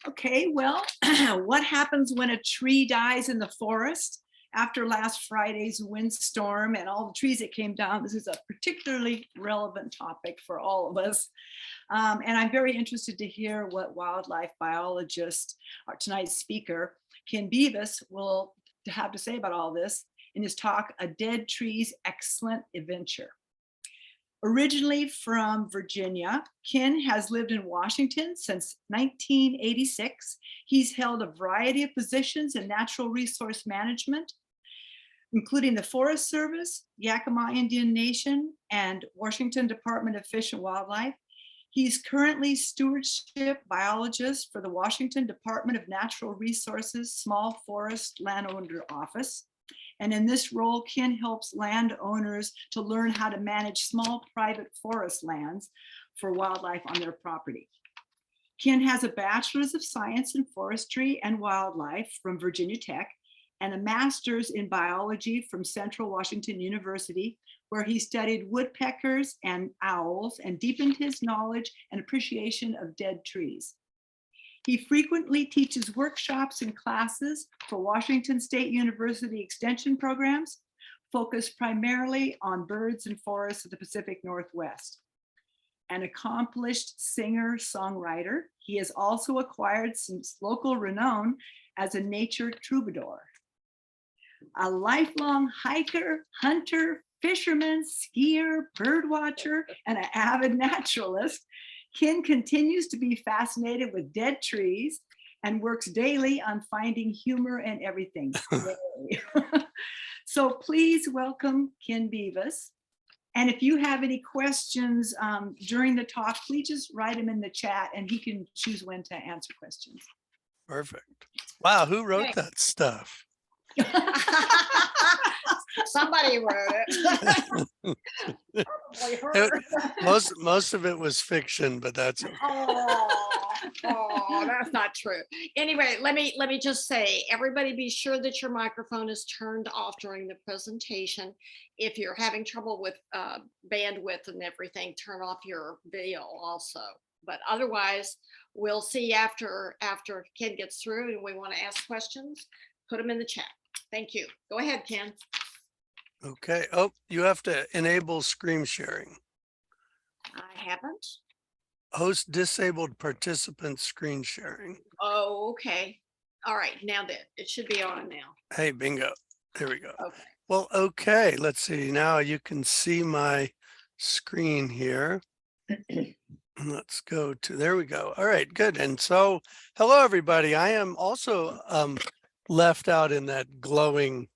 Okay, well, what happens when a tree dies in the forest? After last Friday's windstorm and all the trees that came down, this is a particularly relevant topic for all of us. And I'm very interested to hear what wildlife biologist, our tonight's speaker, Ken Bevis, will have to say about all this in his talk, A Dead Tree's Excellent Adventure. Originally from Virginia, Ken has lived in Washington since 1986. He's held a variety of positions in natural resource management, including the Forest Service, Yakima Indian Nation, and Washington Department of Fish and Wildlife. He's currently Stewardship Biologist for the Washington Department of Natural Resources Small Forest Landowner Office. And in this role, Ken helps landowners to learn how to manage small private forest lands for wildlife on their property. Ken has a Bachelor's of Science in Forestry and Wildlife from Virginia Tech and a Master's in Biology from Central Washington University, where he studied woodpeckers and owls and deepened his knowledge and appreciation of dead trees. He frequently teaches workshops and classes for Washington State University extension programs, focused primarily on birds and forests of the Pacific Northwest. An accomplished singer-songwriter, he has also acquired some local renown as a nature troubadour. A lifelong hiker, hunter, fisherman, skier, bird watcher, and an avid naturalist, Ken continues to be fascinated with dead trees and works daily on finding humor in everything. So please welcome Ken Bevis. And if you have any questions during the talk, please just write them in the chat and he can choose when to answer questions. Perfect. Wow, who wrote that stuff? Somebody wrote it. Most of it was fiction, but that's okay. Oh, that's not true. Anyway, let me just say, everybody be sure that your microphone is turned off during the presentation. If you're having trouble with bandwidth and everything, turn off your video also. But otherwise, we'll see after Ken gets through and we want to ask questions, put them in the chat. Thank you. Go ahead, Ken. Okay. Oh, you have to enable screen sharing. I haven't. Host disabled participant screen sharing. Oh, okay. All right. Now that it should be on now. Hey, bingo. There we go. Okay. Well, okay. Let's see. Now you can see my screen here. Let's go to, there we go. All right, good. And so, hello, everybody. I am also left out in that glowing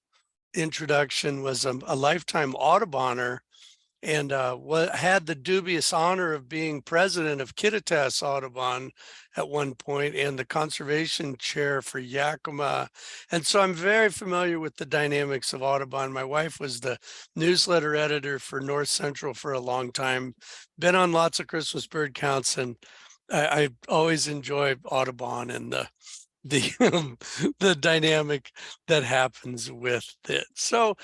introduction was a lifetime Audubonner and had the dubious honor of being president of Kittitas Audubon at one point and the conservation chair for Yakima. And so I'm very familiar with the dynamics of Audubon. My wife was the newsletter editor for North Central for a long time, been on lots of Christmas bird counts, and I always enjoy Audubon and the dynamic that happens with it. So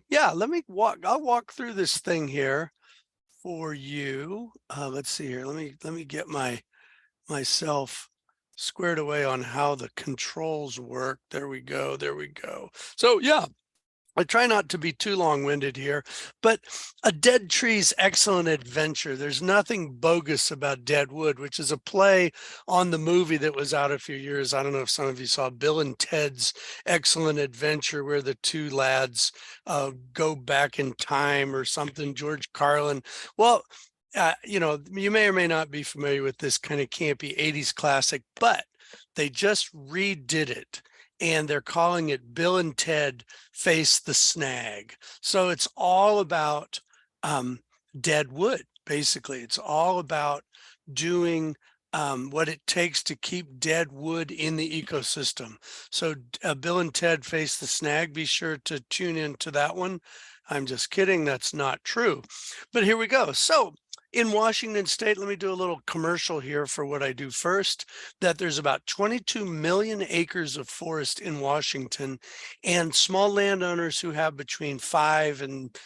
yeah, I'll walk through this thing here for you. Let's see here. Let me get myself squared away on how the controls work. There we go. So yeah, I try not to be too long-winded here, but A Dead Tree's Excellent Adventure. There's nothing bogus about dead wood, which is a play on the movie that was out a few years. I don't know if some of you saw Bill and Ted's Excellent Adventure, where the two lads go back in time or something, George Carlin. Well, you know, you may or may not be familiar with this kind of campy 80s classic, but they just redid it. And they're calling it Bill and Ted Face the Snag. So it's all about dead wood, basically. It's all about doing what it takes to keep dead wood in the ecosystem. So Bill and Ted Face the Snag, be sure to tune into that one. I'm just kidding, that's not true. But here we go. So in Washington State, let me do a little commercial here for what I do first, that there's about 22 million acres of forest in Washington, and small landowners who have between 5 and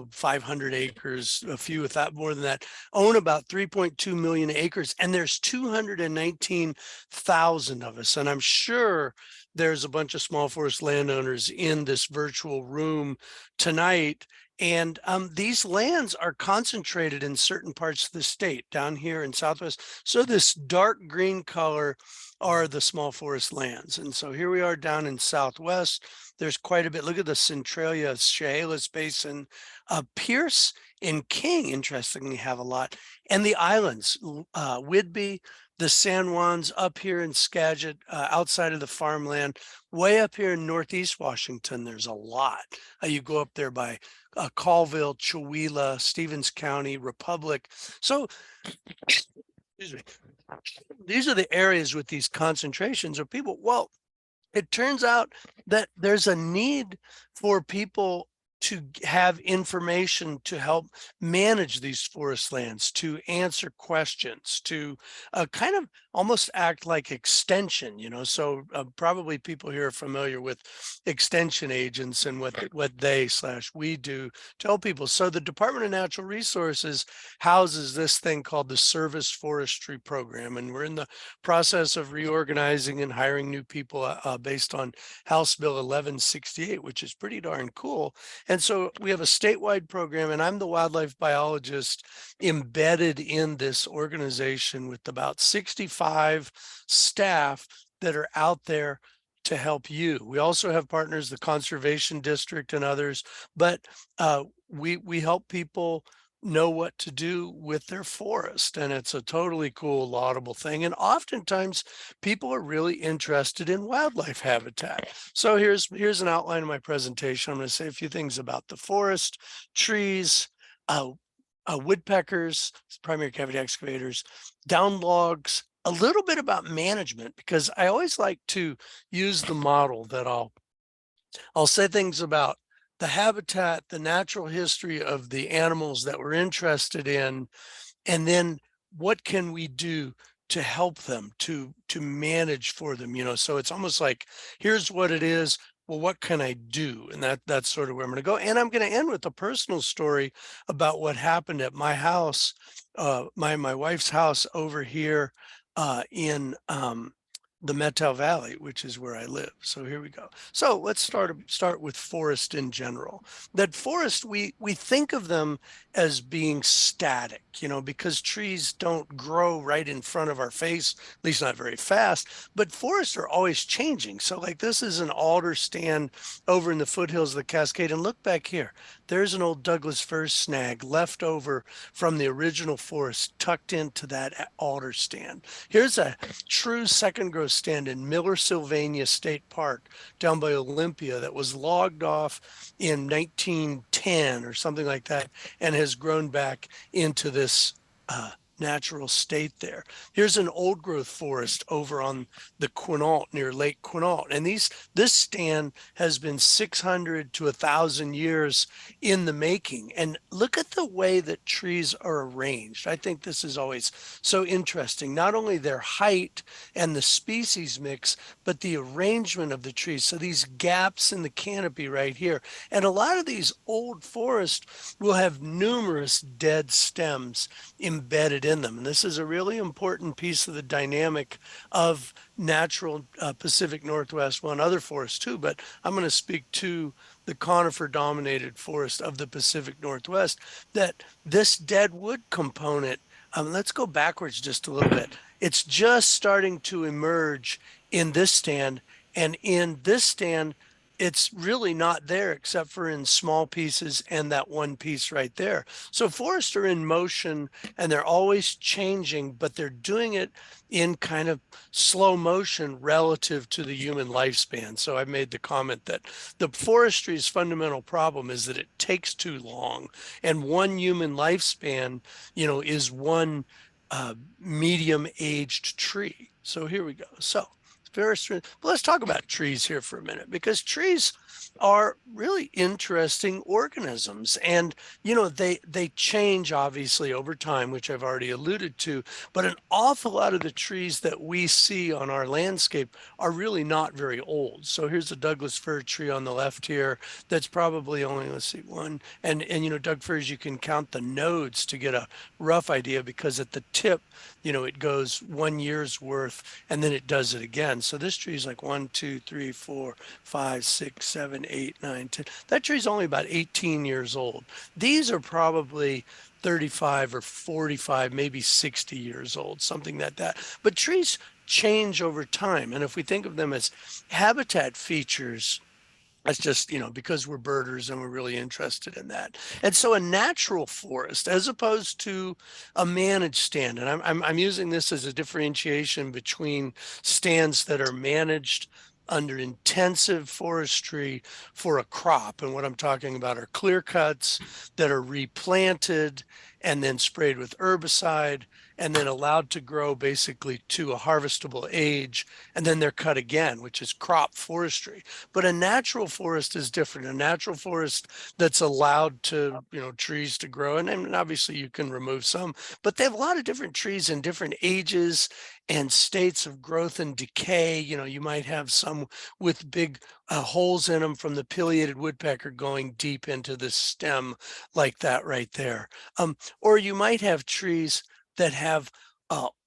500 acres, a few with that more than that, own about 3.2 million acres, and there's 219,000 of us. And I'm sure there's a bunch of small forest landowners in this virtual room tonight. And these lands are concentrated in certain parts of the state down here in Southwest. So this dark green color are the small forest lands. And so here we are down in Southwest. There's quite a bit. Look at the Centralia Chehalis Basin. Pierce and King, interestingly, have a lot. And the islands, Whidbey, the San Juans up here in Skagit, outside of the farmland, way up here in Northeast Washington, there's a lot. You go up there by Colville, Chewelah, Stevens County, Republic. So, excuse me, these are the areas with these concentrations of people. Well, it turns out that there's a need for people to have information to help manage these forest lands, to answer questions, to kind of almost act like extension, so probably people here are familiar with extension agents and what they/we do to help people. So the Department of Natural Resources houses this thing called the Service Forestry Program, and we're in the process of reorganizing and hiring new people based on House Bill 1168, which is pretty darn cool. And so we have a statewide program, and I'm the wildlife biologist embedded in this organization with about 65 staff that are out there to help you. We also have partners, the Conservation District and others, but we help people know what to do with their forest, and it's a totally cool, laudable thing. And oftentimes people are really interested in wildlife habitat. So here's an outline of my presentation. I'm going to say a few things about the forest, trees, woodpeckers, primary cavity excavators, down logs, a little bit about management, because I always like to use the model that I'll say things about the habitat, the natural history of the animals that we're interested in, and then what can we do to help them, to manage for them, so it's almost like, here's what it is. Well, what can I do? And that's sort of where I'm going to go. And I'm going to end with a personal story about what happened at my house, my wife's house over here in the Methow Valley, which is where I live. So here we go. So let's start with forest in general. That forest, we think of them as being static, because trees don't grow right in front of our face, at least not very fast, but forests are always changing. So like this is an alder stand over in the foothills of the Cascade. And look back here, there's an old Douglas fir snag left over from the original forest tucked into that alder stand. Here's a true second growth stand in Miller Sylvania State Park down by Olympia that was logged off in 1910 or something like that, and has grown back into this natural state there. Here's an old growth forest over on the Quinault, near Lake Quinault. And this stand has been 600 to 1,000 years in the making. And look at the way that trees are arranged. I think this is always so interesting. Not only their height and the species mix, but the arrangement of the trees. So these gaps in the canopy right here. And a lot of these old forests will have numerous dead stems embedded in them. And this is a really important piece of the dynamic of natural Pacific Northwest, and other forests too, but I'm going to speak to the conifer dominated forest of the Pacific Northwest, that this dead wood component, let's go backwards just a little bit. It's just starting to emerge in this stand, and in this stand, it's really not there except for in small pieces and that one piece right there. So forests are in motion and they're always changing, but they're doing it in kind of slow motion relative to the human lifespan. So I've made the comment that the forestry's fundamental problem is that it takes too long, and one human lifespan, is one medium aged tree. So here we go. So But let's talk about trees here for a minute, because trees are really interesting organisms, and they change obviously over time, which I've already alluded to, but an awful lot of the trees that we see on our landscape are really not very old. So here's a Douglas fir tree on the left here that's probably only, let's see, one, and Doug firs, you can count the nodes to get a rough idea, because at the tip, it goes 1 year's worth and then it does it again. So this tree is like 1, 2, 3, 4, 5, 6, 7, 8, 9, 10. That tree is only about 18 years old. These are probably 35 or 45, maybe 60 years old, something like that. But trees change over time. And if we think of them as habitat features, that's just, because we're birders and we're really interested in that. And so a natural forest, as opposed to a managed stand, and I'm using this as a differentiation between stands that are managed under intensive forestry for a crop. And what I'm talking about are clear cuts that are replanted and then sprayed with herbicide and then allowed to grow basically to a harvestable age, and then they're cut again, which is crop forestry. But a natural forest is different. A natural forest that's allowed to, trees to grow, and obviously you can remove some, but they have a lot of different trees in different ages and states of growth and decay. You might have some with big holes in them from the pileated woodpecker going deep into the stem, like that right there. Or you might have trees that have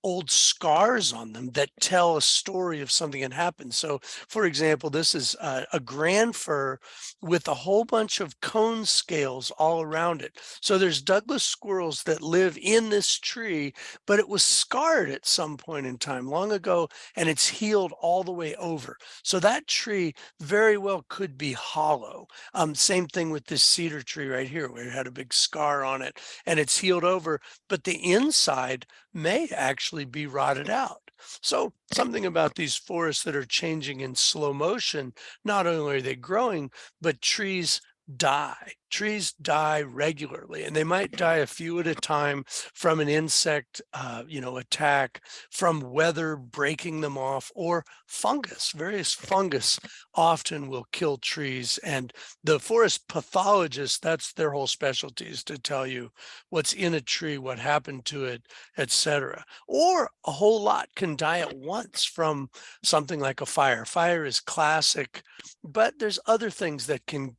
old scars on them that tell a story of something that happened. So, for example, this is a grand fir with a whole bunch of cone scales all around it. So there's Douglas squirrels that live in this tree, but it was scarred at some point in time long ago, and it's healed all the way over. So that tree very well could be hollow. Same thing with this cedar tree right here, where it had a big scar on it and it's healed over, but the inside may actually be rotted out. So something about these forests that are changing in slow motion, not only are they growing, but trees die. Trees die regularly, and they might die a few at a time from an insect, attack, from weather breaking them off, or fungus. Various fungus often will kill trees, and the forest pathologists, that's their whole specialty, is to tell you what's in a tree, what happened to it, etc. Or a whole lot can die at once from something like a fire. Fire is classic, but there's other things that can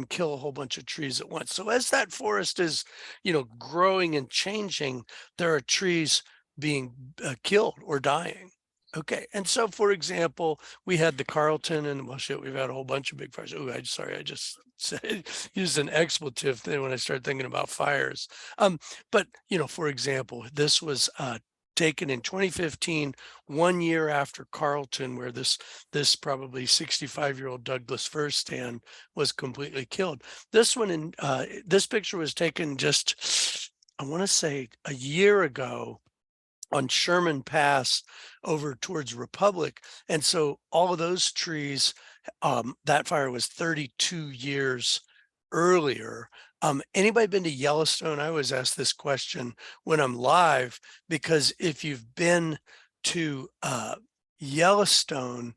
kill a whole bunch of trees at once. So as that forest is, growing and changing, there are trees being killed or dying. Okay, and so for example, we had the Carlton, and well, shit, we've had a whole bunch of big fires. Oh, I just said, used an expletive thing when I started thinking about fires. But for example, this was taken in 2015, 1 year after Carlton, where this probably 65-year-old Douglas fir stand was completely killed. This one in this picture was taken just, I want to say, a year ago on Sherman Pass over towards Republic. And so all of those trees, that fire was 32 years earlier. Anybody been to Yellowstone? I always ask this question when I'm live, because if you've been to Yellowstone,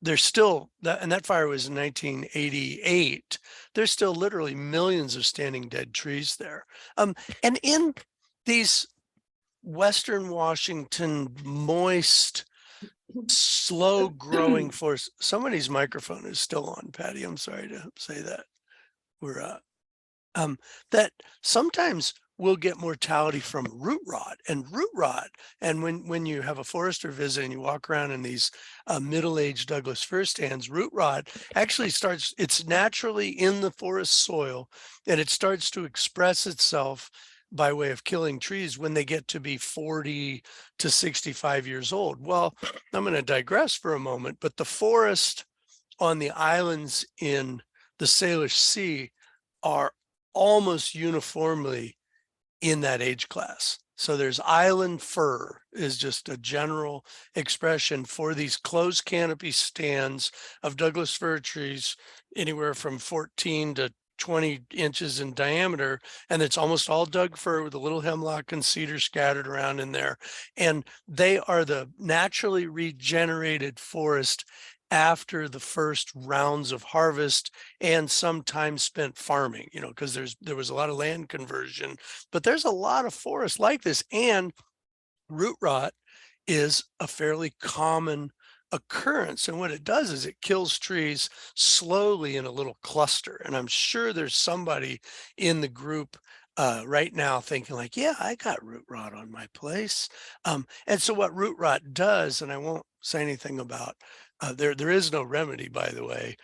there's still that, and that fire was in 1988. There's still literally millions of standing dead trees there. And in these Western Washington moist, slow growing forests, somebody's microphone is still on, Patty. I'm sorry to say that. We're that sometimes we'll get mortality from root rot. And when you have a forester visit and you walk around in these middle-aged Douglas fir stands, root rot actually starts, it's naturally in the forest soil, and it starts to express itself by way of killing trees when they get to be 40 to 65 years old. Well, I'm going to digress for a moment, but the forest on the islands in the Salish Sea are almost uniformly in that age class. So there's island fir is just a general expression for these closed canopy stands of Douglas fir trees, anywhere from 14 to 20 inches in diameter, and it's almost all Doug fir with a little hemlock and cedar scattered around in there. And they are the naturally regenerated forest after the first rounds of harvest and some time spent farming, because there was a lot of land conversion, but there's a lot of forest like this. And root rot is a fairly common occurrence. And what it does is it kills trees slowly in a little cluster. And I'm sure there's somebody in the group right now thinking like, yeah, I got root rot on my place. And so what root rot does, and I won't say anything about, there is no remedy, by the way.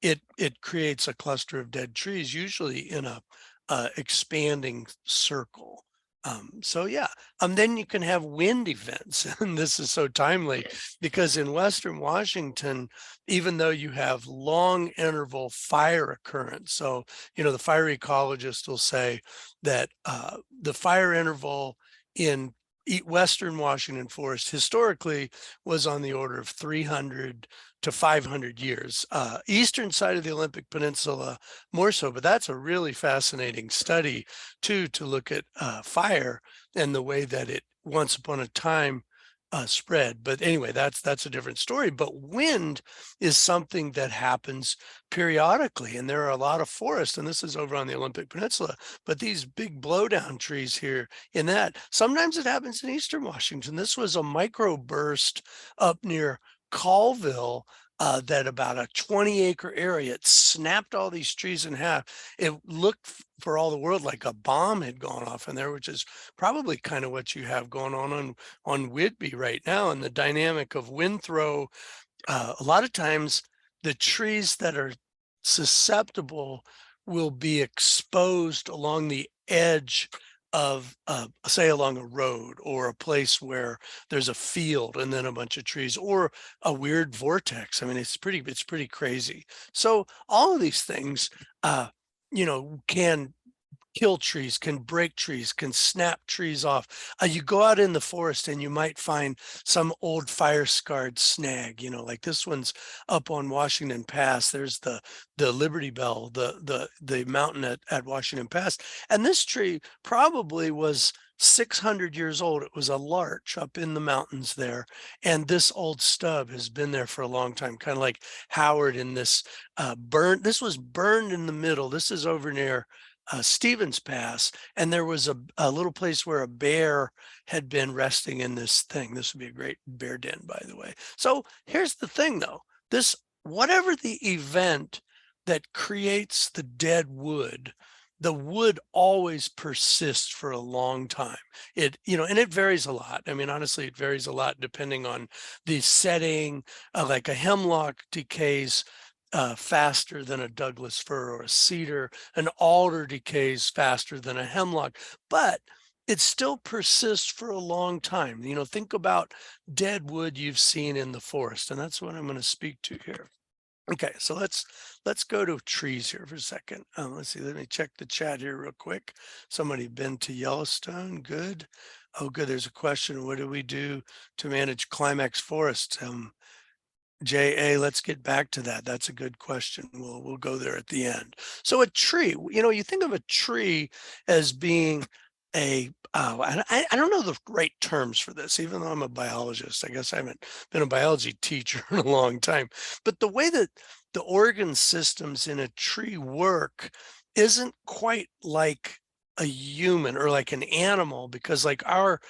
It creates a cluster of dead trees, usually in a expanding circle. So yeah, then you can have wind events, and this is so timely because in Western Washington, even though you have long interval fire occurrence, so the fire ecologist will say that the fire interval in Western Washington forest historically was on the order of 300 to 500 years. Eastern side of the Olympic Peninsula more so, but that's a really fascinating study too, to look at fire and the way that it once upon a time spread. But anyway, that's a different story. But wind is something that happens periodically, and there are a lot of forests, and this is over on the Olympic Peninsula, but these big blowdown trees here in that, sometimes it happens in Eastern Washington. This was a microburst up near Colville, that about a 20-acre area, it snapped all these trees in half. It looked for all the world like a bomb had gone off in there, which is probably kind of what you have going on Whidbey right now. And the dynamic of wind throw, a lot of times the trees that are susceptible will be exposed along the edge of say along a road or a place where there's a field and then a bunch of trees or a weird vortex. I mean, it's pretty crazy. So all of these things can kill trees, can break trees, can snap trees off. You go out in the forest and you might find some old fire scarred snag, like this one's up on Washington Pass. There's the Liberty Bell, the mountain at Washington Pass. And this tree probably was 600 years old. It was a larch up in the mountains there. And this old stub has been there for a long time, kind of like Howard in this this was burned in the middle. This is over near Stevens Pass, and there was a little place where a bear had been resting in this thing. This would be a great bear den, by the way. So here's the thing, though. Whatever the event that creates the dead wood, the wood always persists for a long time. And it varies a lot. I mean, honestly, it varies a lot depending on the setting. Like a hemlock decays faster than a Douglas fir or a cedar. An alder decays faster than a hemlock, but it still persists for a long time. Think about dead wood you've seen in the forest, and that's what I'm going to speak to here. Okay, so let's go to trees here for a second. Let's see, let me check the chat here real quick. Somebody been to Yellowstone? Good. Oh, good. There's a question. What do we do to manage climax forests? JA, let's get back to that. That's a good question. We'll go there at the end. So a tree, you think of a tree as being I don't know the right terms for this, even though I'm a biologist. I guess I haven't been a biology teacher in a long time. But the way that the organ systems in a tree work isn't quite like a human or like an animal, because like our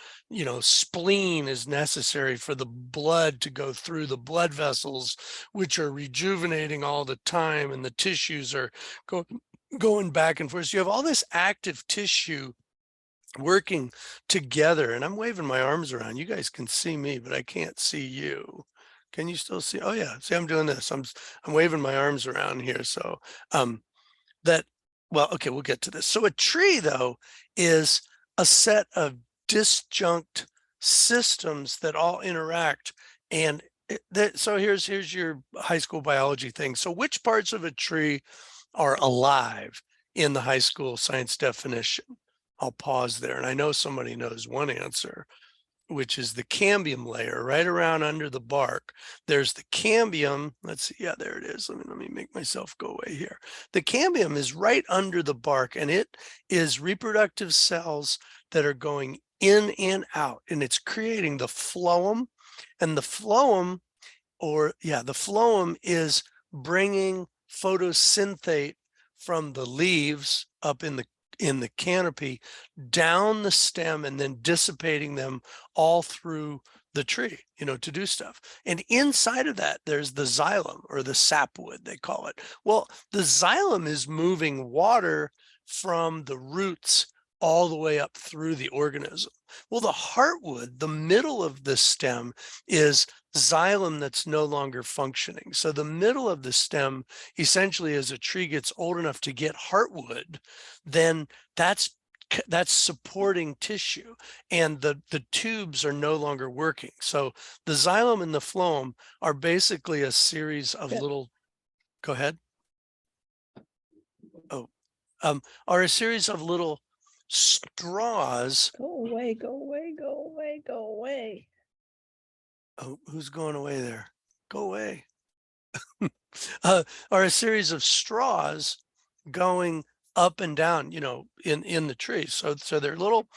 spleen is necessary for the blood to go through the blood vessels, which are rejuvenating all the time, and the tissues are going back and forth. So you have all this active tissue working together, and I'm waving my arms around. You guys can see me, but I can't see you. Can you still see? Oh yeah, see, I'm doing this. I'm waving my arms around here. So well, okay, we'll get to this. So a tree, though, is a set of disjunct systems that all interact. And so here's your high school biology thing. So which parts of a tree are alive in the high school science definition? I'll pause there. And I know somebody knows one answer. which is the cambium layer right around under the bark. There's the cambium. Let's see. Yeah, there it is. Let me make myself go away here. The cambium is right under the bark, and it is reproductive cells that are going in and out, and it's creating the phloem. And the phloem, the phloem is bringing photosynthate from the leaves up in the canopy down the stem and then dissipating them all through the tree, to do stuff. And inside of that, there's the xylem, or the sapwood, they call it. Well, the xylem is moving water from the roots all the way up through the organism. Well, the heartwood, the middle of the stem, is xylem that's no longer functioning. So the middle of the stem, essentially, as a tree gets old enough to get heartwood, then that's supporting tissue, and the tubes are no longer working. So the xylem and the phloem are basically a series of little, go ahead. Oh, are a series of little straws. Go away, go away, go away, go away. Oh, who's going away there? Go away. Are a series of straws going up and down, in the tree. So they're little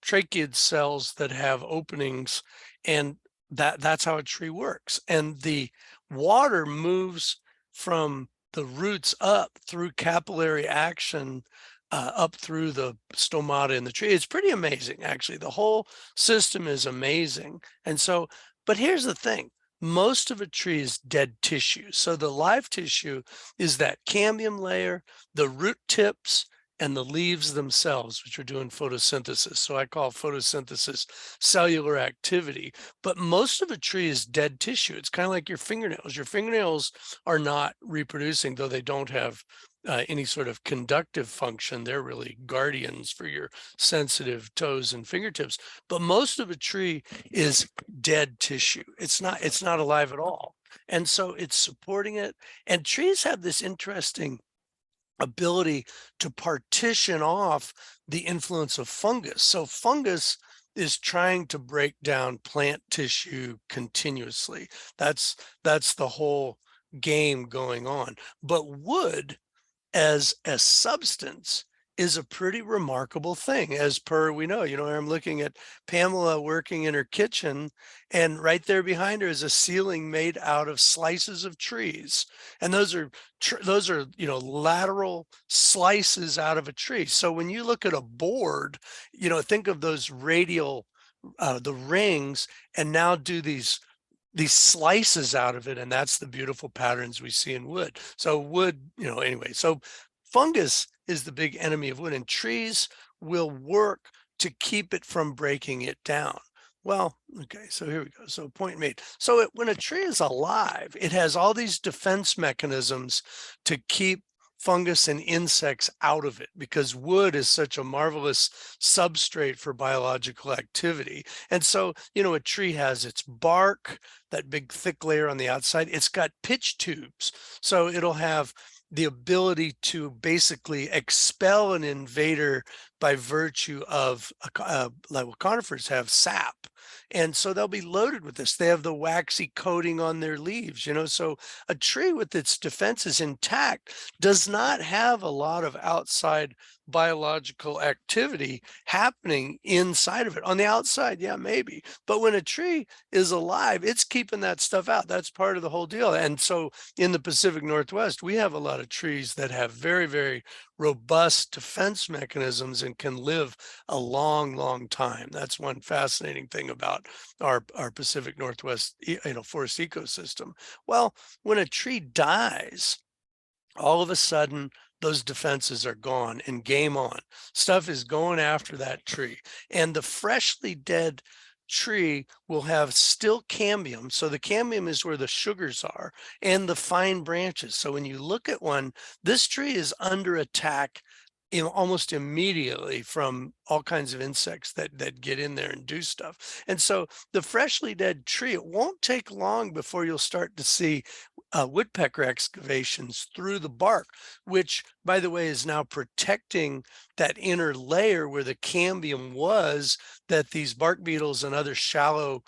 tracheid cells that have openings, and that's how a tree works. And the water moves from the roots up through capillary action, up through the stomata in the tree. It's pretty amazing, actually. The whole system is amazing. And so, but here's the thing. Most of a tree is dead tissue. So the live tissue is that cambium layer, the root tips, and the leaves themselves, which are doing photosynthesis. So I call photosynthesis cellular activity. But most of a tree is dead tissue. It's kind of like your fingernails. Your fingernails are not reproducing, though they don't have any sort of conductive function. They're really guardians for your sensitive toes and fingertips. But most of a tree is dead tissue. It's not alive at all. And so it's supporting it. And trees have this interesting ability to partition off the influence of fungus. So fungus is trying to break down plant tissue continuously. That's the whole game going on. But wood as a substance is a pretty remarkable thing, as per we know. I'm looking at Pamela working in her kitchen, and right there behind her is a ceiling made out of slices of trees. And those are lateral slices out of a tree. So when you look at a board, think of those radial, the rings, and now do these slices out of it, and that's the beautiful patterns we see in wood. So wood, anyway, so fungus is the big enemy of wood, and trees will work to keep it from breaking it down. Well, okay, so here we go. So point made. So when a tree is alive, it has all these defense mechanisms to keep fungus and insects out of it, because wood is such a marvelous substrate for biological activity. And so, a tree has its bark, that big thick layer on the outside. It's got pitch tubes. So it'll have the ability to basically expel an invader by virtue of, like what conifers have, sap. And so they'll be loaded with this. They have the waxy coating on their leaves, so a tree with its defenses intact does not have a lot of outside biological activity happening inside of it. On the outside, yeah, maybe. But when a tree is alive, it's keeping that stuff out. That's part of the whole deal. And so in the Pacific Northwest, we have a lot of trees that have very, very robust defense mechanisms and can live a long, long time. That's one fascinating thing about our Pacific Northwest, forest ecosystem. Well, when a tree dies, all of a sudden, those defenses are gone and game on. Stuff is going after that tree. And the freshly dead tree will have still cambium. So the cambium is where the sugars are, and the fine branches. So when you look at one, this tree is under attack almost immediately from all kinds of insects that get in there and do stuff. And so the freshly dead tree, it won't take long before you'll start to see woodpecker excavations through the bark, which, by the way, is now protecting that inner layer where the cambium was, that these bark beetles and other shallow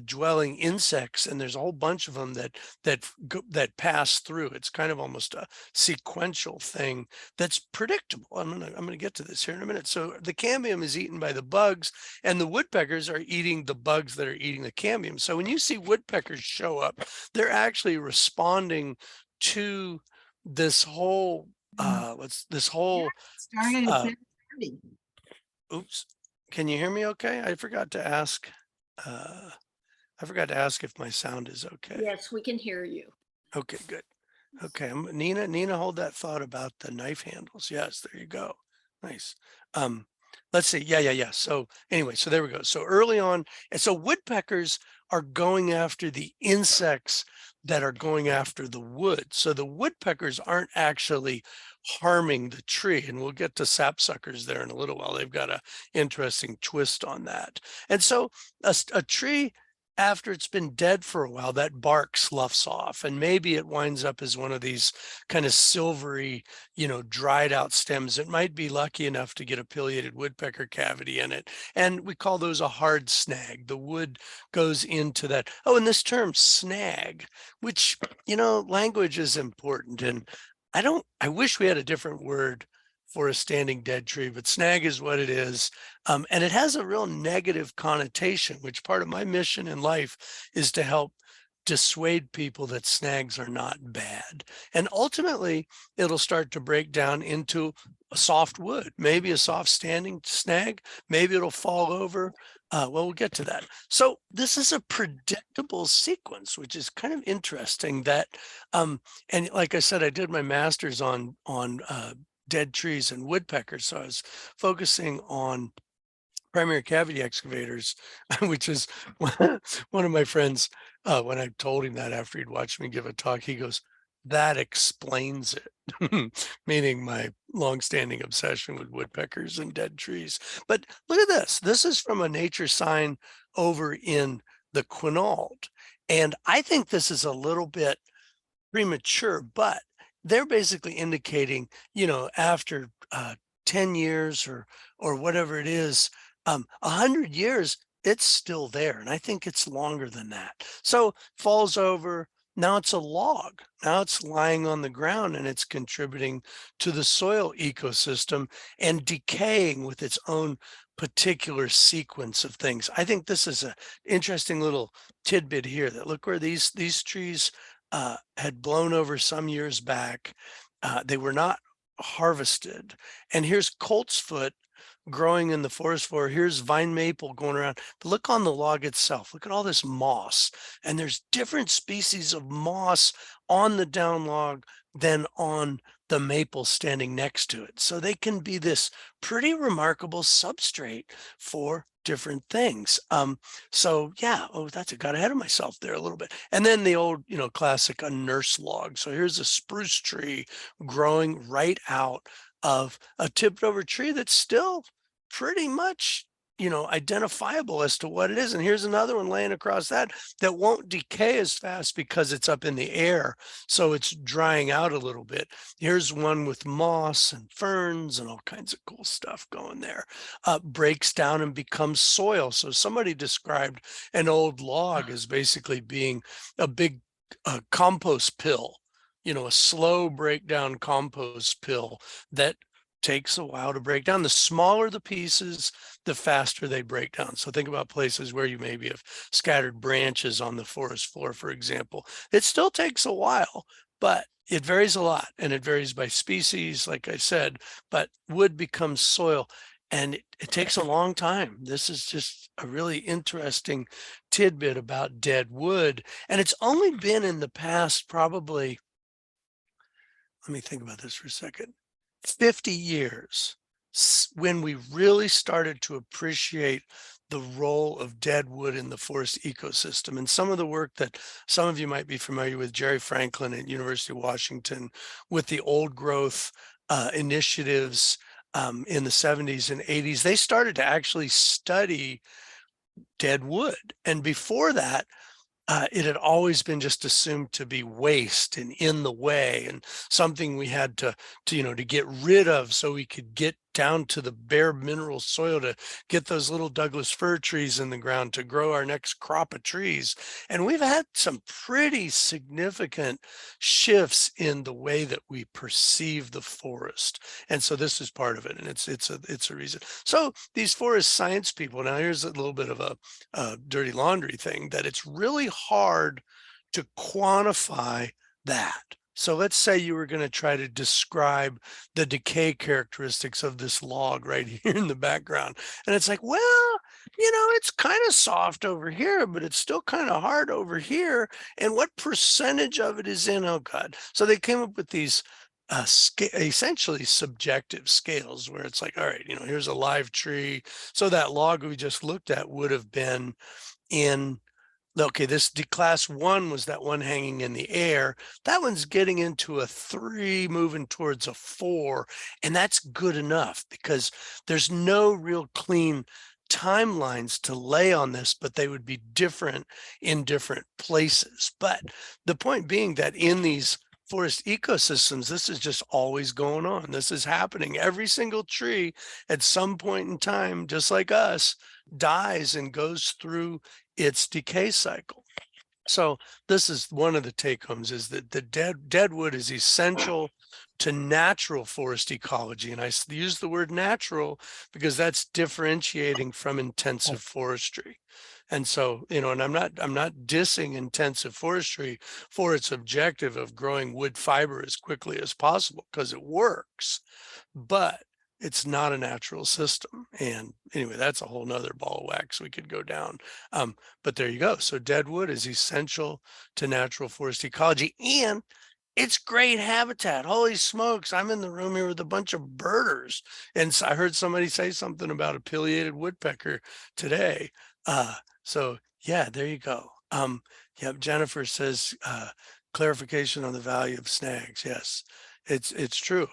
dwelling insects, and there's a whole bunch of them that pass through. It's kind of almost a sequential thing that's predictable. I'm gonna get to this here in a minute. So the cambium is eaten by the bugs, and the woodpeckers are eating the bugs that are eating the cambium. So when you see woodpeckers show up, they're actually responding to this whole this whole Started at uh 7:30. oops, can you hear me okay? I forgot to ask if my sound is okay. Yes, we can hear you. Okay, good. Okay, Nina, hold that thought about the knife handles. Yes, there you go. Nice. Let's see. Yeah. So anyway, so there we go. So early on, and so woodpeckers are going after the insects that are going after the wood. So the woodpeckers aren't actually harming the tree, and we'll get to sapsuckers there in a little while. They've got a interesting twist on that. And so a tree, after it's been dead for a while, that bark sloughs off, and maybe it winds up as one of these kind of silvery, dried out stems. It might be lucky enough to get a pileated woodpecker cavity in it. And we call those a hard snag. The wood goes into that. Oh, and this term snag, which, language is important. And I wish we had a different word for a standing dead tree, but snag is what it is. And it has a real negative connotation, which part of my mission in life is to help dissuade people that snags are not bad. And ultimately, it'll start to break down into a soft wood, maybe a soft standing snag, maybe it'll fall over. Well, we'll get to that. So this is a predictable sequence, which is kind of interesting that, and like I said, I did my master's on dead trees and woodpeckers. So I was focusing on primary cavity excavators, which is one of my friends, when I told him that after he'd watched me give a talk, he goes, "That explains it," meaning my longstanding obsession with woodpeckers and dead trees. But look at this. This is from a nature sign over in the Quinault. And I think this is a little bit premature, but they're basically indicating, after 10 years or whatever it is, 100 years, it's still there. And I think it's longer than that. So falls over. Now it's a log. Now it's lying on the ground and it's contributing to the soil ecosystem and decaying with its own particular sequence of things. I think this is an interesting little tidbit here, that look where these trees had blown over some years back. They were not harvested. And here's coltsfoot growing in the forest floor. Here's vine maple going around. But look on the log itself. Look at all this moss. And there's different species of moss on the down log than on the maple standing next to it. So they can be this pretty remarkable substrate for different things. So yeah, I got ahead of myself there a little bit. And then the old, classic, a nurse log. So here's a spruce tree growing right out of a tipped over tree that's still pretty much, identifiable as to what it is. And here's another one laying across that won't decay as fast because it's up in the air. So it's drying out a little bit. Here's one with moss and ferns and all kinds of cool stuff going there. Breaks down and becomes soil. So somebody described an old log as basically being a big compost pill, a slow breakdown compost pill that takes a while to break down. The smaller the pieces, the faster they break down. So think about places where you maybe have scattered branches on the forest floor, for example. It still takes a while, but it varies a lot, and it varies by species, like I said, but wood becomes soil, and it takes a long time. This is just a really interesting tidbit about dead wood. And it's only been in the past, probably, let me think about this for a second, 50 years when we really started to appreciate the role of dead wood in the forest ecosystem. And some of the work that some of you might be familiar with, Jerry Franklin at University of Washington, with the old growth initiatives in the 70s and 80s, they started to actually study dead wood. And before that, it had always been just assumed to be waste and in the way and something we had to get rid of so we could get down to the bare mineral soil to get those little Douglas fir trees in the ground to grow our next crop of trees. And we've had some pretty significant shifts in the way that we perceive the forest. And so this is part of it. And it's a reason. So these forest science people, now here's a little bit of a dirty laundry thing, that it's really hard to quantify that. So let's say you were going to try to describe the decay characteristics of this log right here in the background. And it's like, well, it's kind of soft over here, but it's still kind of hard over here. And what percentage of it is in? Oh, God. So they came up with these essentially subjective scales where it's like, all right, here's a live tree. So that log we just looked at would have been in, okay, this class 1 was that one hanging in the air. That one's getting into a 3, moving towards a 4. And that's good enough because there's no real clean timelines to lay on this, but they would be different in different places. But the point being that in these forest ecosystems, this is just always going on. This is happening. Every single tree at some point in time, just like us, dies and goes through its decay cycle. So this is one of the take homes, is that the dead wood is essential to natural forest ecology. And I use the word natural because that's differentiating from intensive forestry. And so, and I'm not dissing intensive forestry for its objective of growing wood fiber as quickly as possible, because it works, but it's not a natural system. And anyway, that's a whole nother ball of wax we could go down. But there you go. So dead wood is essential to natural forest ecology, and it's great habitat. Holy smokes. I'm in the room here with a bunch of birders. And so I heard somebody say something about a pileated woodpecker today. So yeah, there you go. Yep. Jennifer says, clarification on the value of snags. Yes, it's true.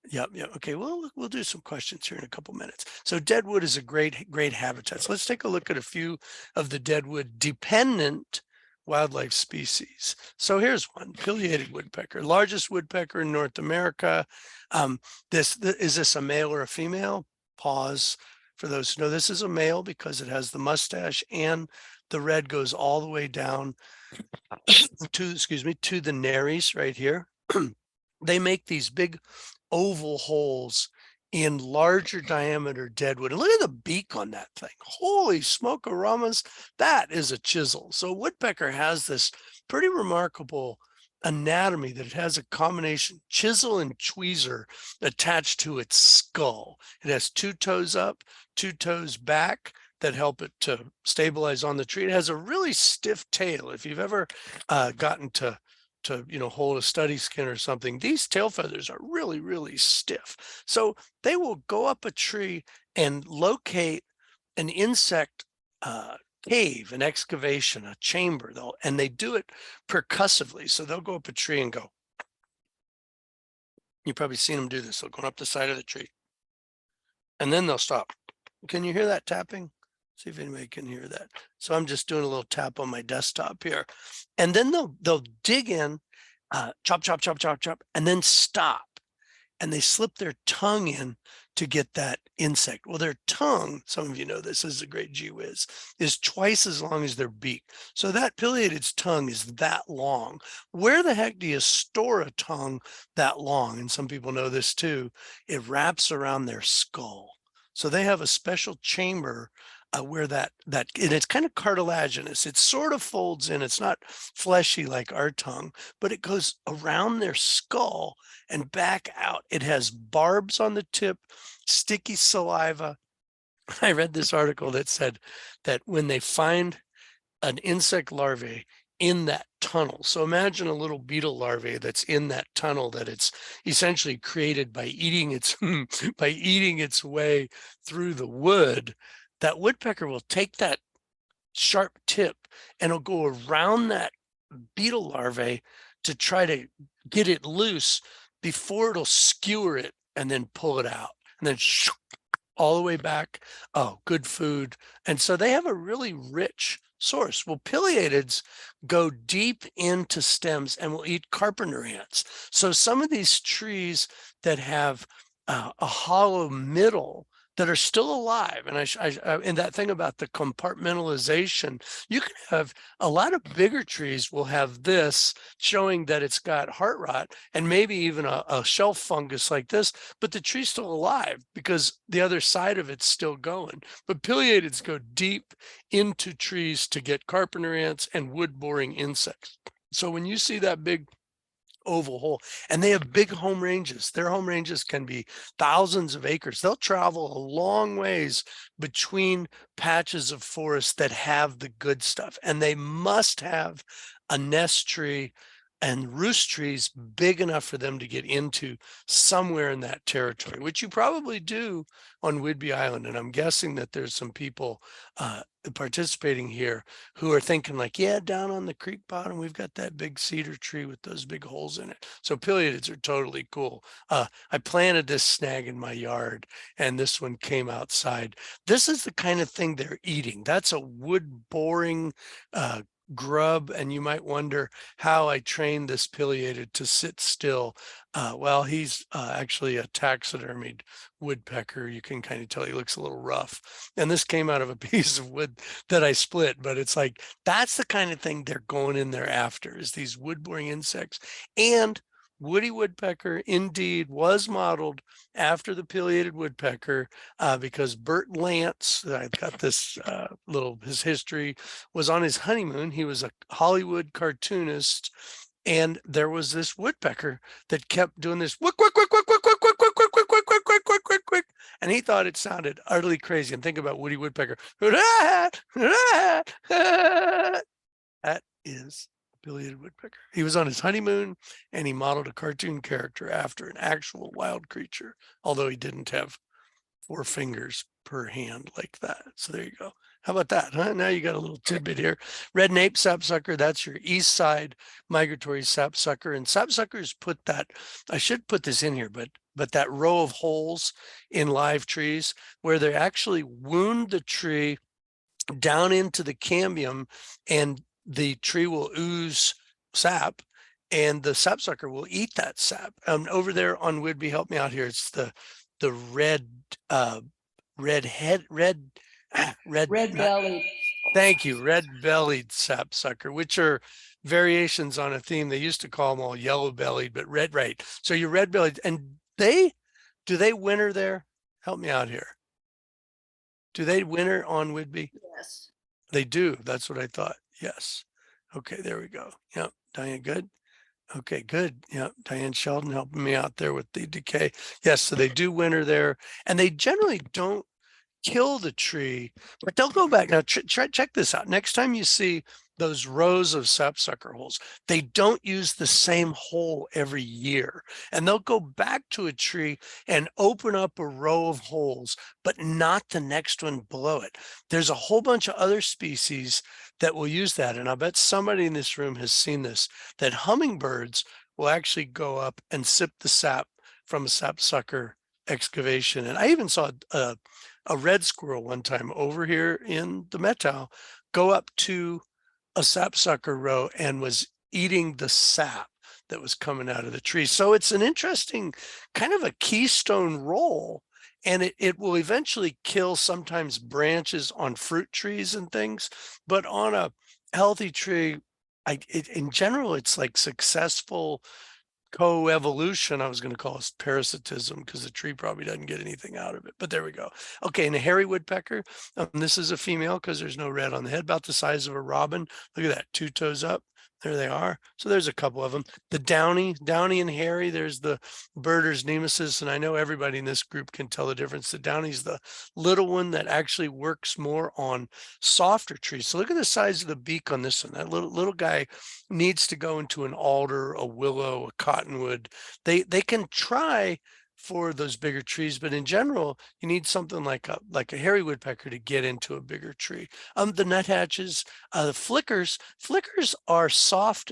Yep. Okay. Well, we'll do some questions here in a couple minutes. So deadwood is a great habitat. So let's take a look at a few of the deadwood dependent wildlife species. So here's one, pileated woodpecker, largest woodpecker in North America. Is this a male or a female? Pause. For those who know, this is a male because it has the mustache and the red goes all the way down to the nares right here. They make these big oval holes in larger diameter deadwood. And look at the beak on that thing. Holy smoke-a-ramas, that is a chisel. So woodpecker has this pretty remarkable anatomy that it has a combination chisel and tweezer attached to its skull. It has 2 toes up, 2 toes back that help it to stabilize on the tree. It has a really stiff tail. If you've ever gotten to hold a study skin or something, these tail feathers are really stiff. So they will go up a tree and locate an insect cave, an excavation, a chamber, and they do it percussively. So they'll go up a tree and go. You've probably seen them do this. They'll go up the side of the tree and then they'll stop. Can you hear that tapping? See if anybody can hear that. So I'm just doing a little tap on my desktop here. And then they'll dig in, chop, and then stop. And they slip their tongue in to get that insect. Well, their tongue, some of you know this is a great gee whiz, is twice as long as their beak. So that pileated's tongue is that long. Where the heck do you store a tongue that long? And some people know this too. It wraps around their skull. So they have a special chamber where that and it's kind of cartilaginous. It sort of folds in. It's not fleshy like our tongue, but it goes around their skull and back out. It has barbs on the tip, sticky saliva. I read this article that said that when they find an insect larvae in that tunnel, so imagine a little beetle larvae that's in that tunnel that it's essentially created by eating its way through the wood. That woodpecker will take that sharp tip and it'll go around that beetle larvae to try to get it loose before it'll skewer it and then pull it out and then all the way back. Oh, good food. And so they have a really rich source. Well, pileatids go deep into stems and will eat carpenter ants. So some of these trees that have a hollow middle that are still alive. And and that thing about the compartmentalization, you can have a lot of bigger trees will have this showing that it's got heart rot and maybe even a shelf fungus like this, but the tree's still alive because the other side of it's still going. But pileateds go deep into trees to get carpenter ants and wood boring insects. So when you see that big oval hole, and they have big home ranges, their home ranges can be thousands of acres. They'll travel a long ways between patches of forest that have the good stuff, and they must have a nest tree and roost trees big enough for them to get into somewhere in that territory, which you probably do on Whidbey Island. And I'm guessing that there's some people participating here who are thinking like, yeah, down on the creek bottom, we've got that big cedar tree with those big holes in it. So pileateds are totally cool. I planted this snag in my yard and this one came outside. This is the kind of thing they're eating. That's a wood boring grub, and you might wonder how I trained this pileated to sit still. Well, he's actually a taxidermied woodpecker. You can kind of tell he looks a little rough. And this came out of a piece of wood that I split, but it's like, that's the kind of thing they're going in there after, is these wood boring insects. And Woody woodpecker indeed was modeled after the pileated woodpecker because Bert Lance, I got this his history, was on his honeymoon. He was a Hollywood cartoonist, and there was this woodpecker that kept doing this quick, quick, quick, quick, quick, quick, quick, quick, quick, quick, quick, quick, quick, quick, quick, quick, and he thought it sounded utterly crazy. And think about Woody woodpecker. That is pileated woodpecker. He was on his honeymoon and he modeled a cartoon character after an actual wild creature, although he didn't have 4 fingers per hand like that. So there you go. How about that, huh? Now you got a little tidbit here. Red nape sapsucker, that's your east side migratory sapsucker. And sapsuckers put that, I should put this in here, but that row of holes in live trees where they actually wound the tree down into the cambium, and the tree will ooze sap, and the sapsucker will eat that sap. Over there on Whidbey, help me out here. It's the red Red-bellied. Thank you, red-bellied sapsucker, which are variations on a theme. They used to call them all yellow-bellied, but red, right? So you're red-bellied, and do they winter there? Help me out here. Do they winter on Whidbey? Yes. They do. That's what I thought. Yes. Okay, there we go. Yep. Diane, good. Okay, good. Yep. Diane Sheldon helping me out there with the decay. Yes, so they do winter there, and they generally don't kill the tree, but they'll go back. Now, check this out. Next time you see those rows of sapsucker holes, they don't use the same hole every year, and they'll go back to a tree and open up a row of holes, but not the next one below it. There's a whole bunch of other species that will use that, and I bet somebody in this room has seen this, that hummingbirds will actually go up and sip the sap from a sapsucker excavation. And I even saw a red squirrel one time over here in the Methow go up to a sapsucker row and was eating the sap that was coming out of the tree. So it's an interesting kind of a keystone role, and it will eventually kill sometimes branches on fruit trees and things, but on a healthy tree, in general, it's like successful co-evolution. I was going to call it parasitism because the tree probably doesn't get anything out of it, but there we go. Okay, and a hairy woodpecker, this is a female because there's no red on the head, about the size of a robin. Look at that, 2 toes up. There they are. So there's a couple of them. The downy and hairy, there's the birders nemesis, and I know everybody in this group can tell the difference. The downy's the little one that actually works more on softer trees. So look at the size of the beak on this one. That little guy needs to go into an alder, a willow, a cottonwood. They can try for those bigger trees, but in general, you need something like a hairy woodpecker to get into a bigger tree. The nuthatches, the flickers are soft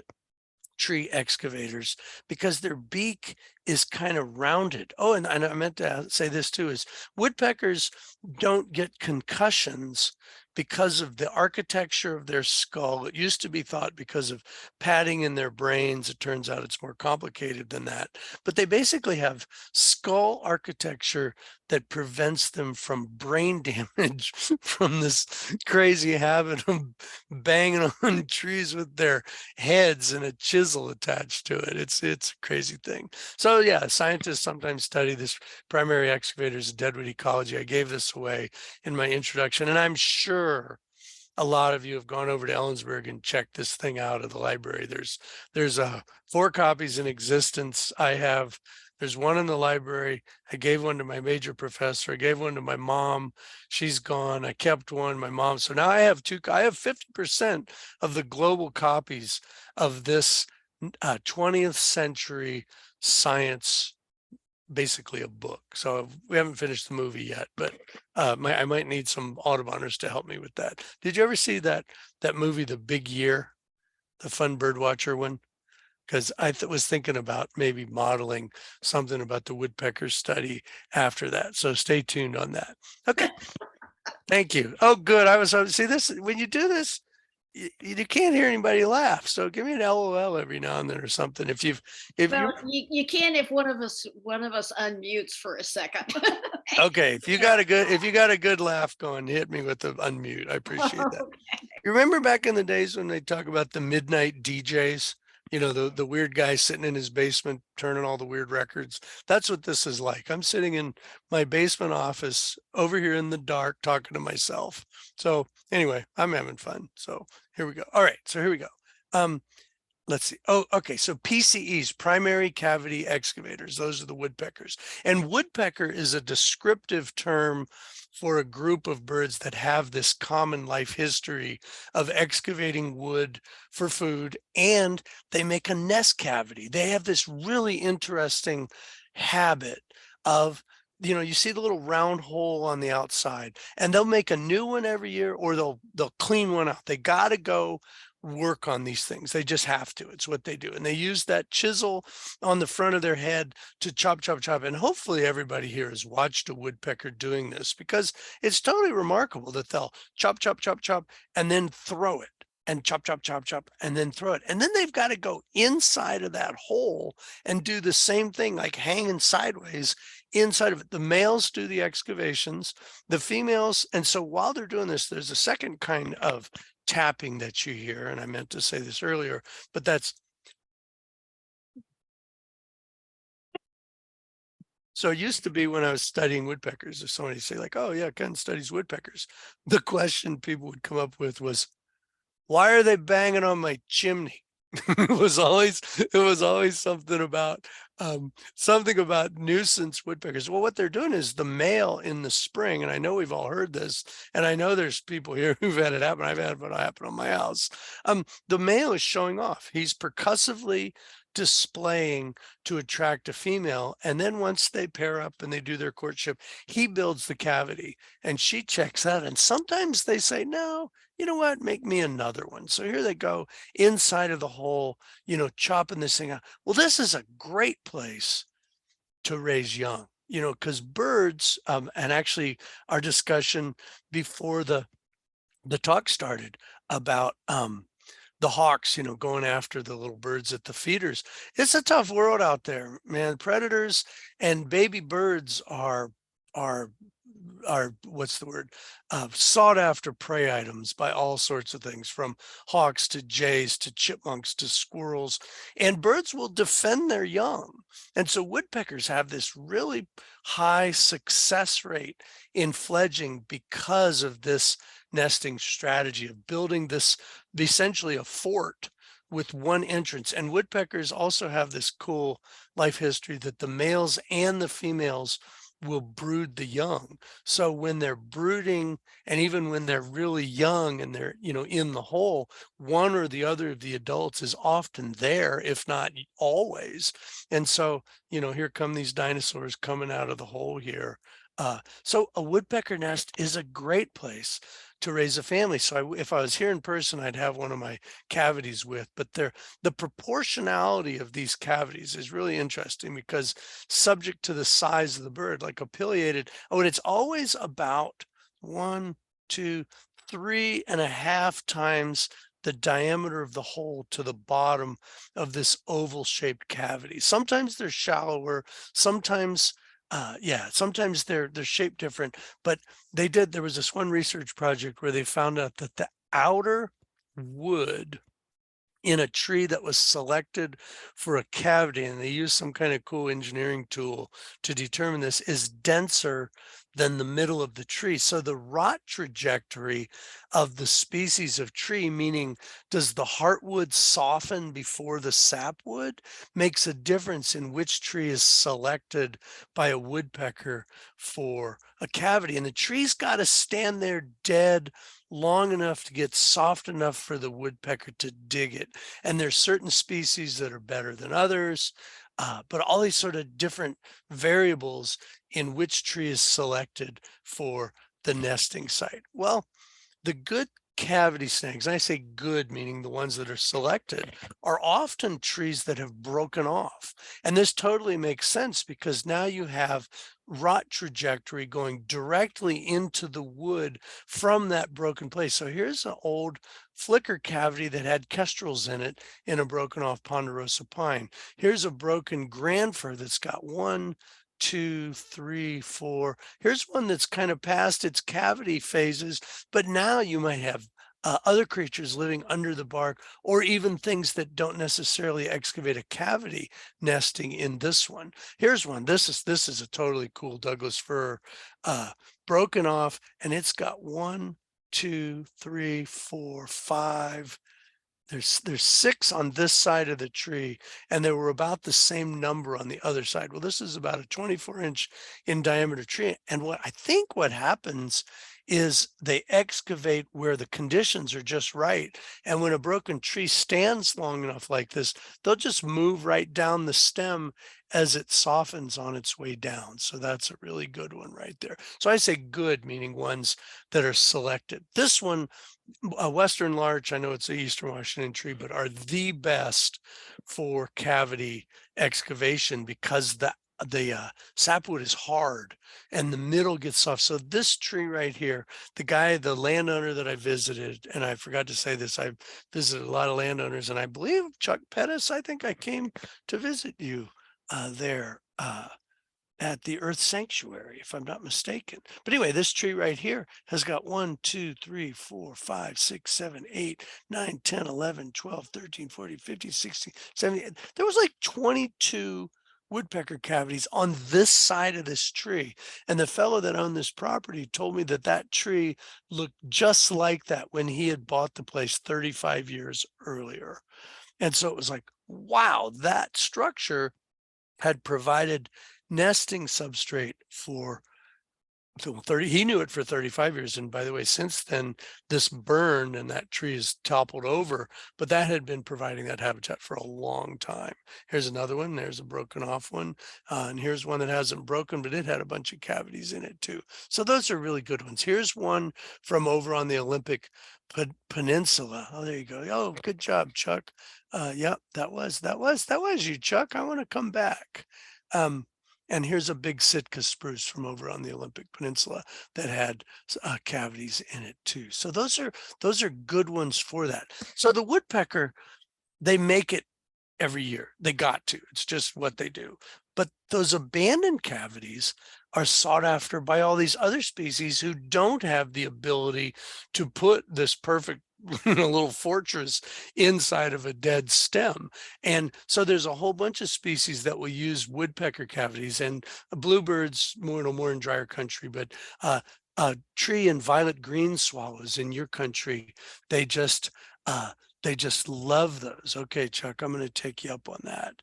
tree excavators because their beak is kind of rounded. Oh, and I meant to say this too, is woodpeckers don't get concussions because of the architecture of their skull. It used to be thought because of padding in their brains. It turns out it's more complicated than that. But they basically have skull architecture that prevents them from brain damage from this crazy habit of banging on trees with their heads and a chisel attached to it. It's a crazy thing. So yeah, scientists sometimes study this primary excavators in deadwood ecology. I gave this away in my introduction, and I'm sure a lot of you have gone over to Ellensburg and checked this thing out at the library. There's 4 copies in existence. There's one in the library. I gave one to my major professor. I gave one to my mom. She's gone. I kept one, my mom. So now I have 2. I have 50% of the global copies of this 20th century science, basically a book. So we haven't finished the movie yet, but I might need some Auduboners to help me with that. Did you ever see that movie, The Big Year, the fun birdwatcher one? Because I was thinking about maybe modeling something about the woodpecker study after that. So stay tuned on that. Okay. Thank you. Oh, good. I was see this when you do this, you can't hear anybody laugh. So give me an LOL every now and then or something. If Well, you can if one of us unmutes for a second. okay, if you got a good laugh going, hit me with the unmute. I appreciate that. Okay. You remember back in the days when they talk about the midnight DJs? You know, the weird guy sitting in his basement turning all the weird records. That's what this is like. I'm sitting in my basement office over here in the dark talking to myself. So anyway, I'm having fun. So here we go. All right, so here we go. Let's see. Oh, okay. So PCEs, primary cavity excavators, those are the woodpeckers. And woodpecker is a descriptive term for a group of birds that have this common life history of excavating wood for food, and they make a nest cavity. They have this really interesting habit of, you know, you see the little round hole on the outside, and they'll make a new one every year, or they'll clean one out. They got to go work on these things. They just have to. It's what they do. And they use that chisel on the front of their head to chop, chop, chop. And hopefully everybody here has watched a woodpecker doing this, because it's totally remarkable that they'll chop, chop, chop, chop, and then throw it, and chop, chop, chop, chop, and then throw it. And then they've got to go inside of that hole and do the same thing, like hanging sideways inside of it. The males do the excavations, the females. And so while they're doing this, there's a second kind of tapping that you hear. And I meant to say this earlier, but that's, so it used to be when I was studying woodpeckers, if somebody say like, oh yeah, Ken studies woodpeckers, the question people would come up with was, why are they banging on my chimney? it was always something about nuisance woodpeckers. Well, what they're doing is the male in the spring, and I know we've all heard this, and I know there's people here who've had it happen. I've had it happen on my house. The male is showing off. He's percussively displaying to attract a female, and then once they pair up and they do their courtship, he builds the cavity and she checks out. And sometimes they say, no, you know what, make me another one. So here they go inside of the hole, you know, chopping this thing out. Well, this is a great place to raise young, you know, because birds, and actually our discussion before the talk started about the hawks, you know, going after the little birds at the feeders. It's a tough world out there, man. Predators and baby birds are what's the word, sought after prey items by all sorts of things, from hawks to jays to chipmunks to squirrels, and birds will defend their young. And so woodpeckers have this really high success rate in fledging because of this nesting strategy of building this essentially a fort with one entrance. And woodpeckers also have this cool life history that the males and the females will brood the young. So when they're brooding, and even when they're really young and they're, you know, in the hole, one or the other of the adults is often there, if not always. And so, you know, here come these dinosaurs coming out of the hole here. So a woodpecker nest is a great place to raise a family. So if I was here in person, I'd have one of my cavities with, but the proportionality of these cavities is really interesting, because subject to the size of the bird, like a pileated, oh, and it's always about 1, to 3.5 times the diameter of the hole to the bottom of this oval shaped cavity. Sometimes they're shallower, sometimes sometimes they're shaped different, but there was this one research project where they found out that the outer wood in a tree that was selected for a cavity, and they used some kind of cool engineering tool to determine this, is denser than the middle of the tree. So the rot trajectory of the species of tree, meaning does the heartwood soften before the sapwood, makes a difference in which tree is selected by a woodpecker for a cavity. And the tree's got to stand there dead long enough to get soft enough for the woodpecker to dig it. And there's certain species that are better than others, but all these sort of different variables in which tree is selected for the nesting site. Well, the good cavity snags, and I say good meaning the ones that are selected, are often trees that have broken off. And this totally makes sense because now you have rot trajectory going directly into the wood from that broken place. So here's an old flicker cavity that had kestrels in it in a broken off ponderosa pine. Here's a broken grand fir that's got 1, 2, 3, 4. Here's one that's kind of past its cavity phases, but now you might have other creatures living under the bark, or even things that don't necessarily excavate a cavity nesting in this one. Here's one. This is a totally cool Douglas fir, broken off, and it's got 1, 2, 3, 4, 5. There's 6 on this side of the tree, and there were about the same number on the other side. Well, this is about a 24-inch in diameter tree. And what happens is they excavate where the conditions are just right. And when a broken tree stands long enough like this, they'll just move right down the stem as it softens on its way down. So that's a really good one right there. So I say good, meaning ones that are selected. This one, a Western larch, I know it's a Eastern Washington tree, but are the best for cavity excavation because the sapwood is hard and the middle gets soft. So this tree right here, the landowner that I visited, and I forgot to say this, I've visited a lot of landowners, and I believe Chuck Pettis, I think I came to visit you there at the Earth Sanctuary, if I'm not mistaken. But anyway, this tree right here has got 1, 2, 3, 4, 5, 6, 7, 8, 9, 10, 11, 12, 13, 14, 15, 16, 17. There was like 22 woodpecker cavities on this side of this tree. And the fellow that owned this property told me that that tree looked just like that when he had bought the place 35 years earlier. And so it was like, wow, that structure had provided nesting substrate for 30, he knew it for 35 years. And by the way, since then, this burned and that tree is toppled over, but that had been providing that habitat for a long time. Here's another one. There's a broken off one. And here's one that hasn't broken, but it had a bunch of cavities in it too. So those are really good ones. Here's one from over on the Olympic Peninsula. Oh, there you go. Oh, good job, Chuck. Yep, that was you, Chuck. I want to come back. And here's a big Sitka spruce from over on the Olympic Peninsula that had cavities in it too. So those are good ones for that. So the woodpecker, they make it every year. They got to. It's just what they do. But those abandoned cavities are sought after by all these other species who don't have the ability to put this perfect little fortress inside of a dead stem. And so there's a whole bunch of species that will use woodpecker cavities, and bluebirds more in drier country, but tree and violet green swallows in your country, they just love those. Okay, Chuck, I'm going to take you up on that.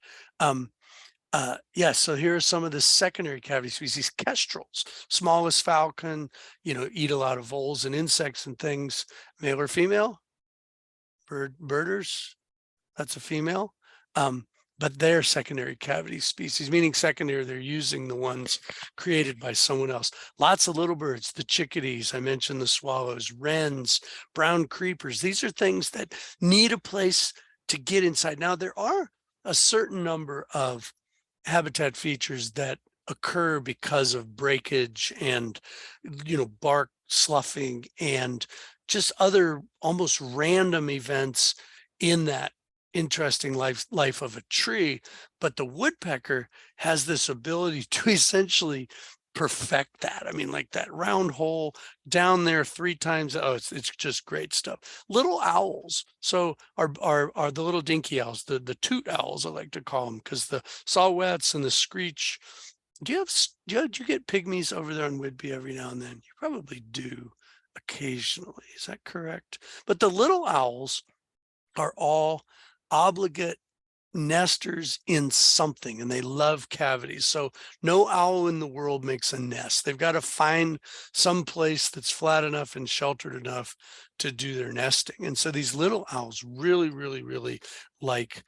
So here are some of the secondary cavity species. Kestrels, smallest falcon, eat a lot of voles and insects and things. Male or female? Birders, that's a female. But they're secondary cavity species, meaning secondary, they're using the ones created by someone else. Lots of little birds, the chickadees, I mentioned the swallows, wrens, brown creepers. These are things that need a place to get inside. Now, there are a certain number of habitat features that occur because of breakage and, bark sloughing and just other almost random events in that interesting life of a tree. But the woodpecker has this ability to essentially perfect that. I mean, like that round hole down there 3 times. Oh, it's just great stuff. Little owls. So are the little dinky owls, the toot owls, I like to call them, because the saw-whets and the screech. Do you get pygmies over there on Whidbey every now and then? You probably do occasionally. Is that correct? But the little owls are all obligate nesters in something, and they love cavities. So no owl in the world makes a nest. They've got to find some place that's flat enough and sheltered enough to do their nesting. And so these little owls really, really, really like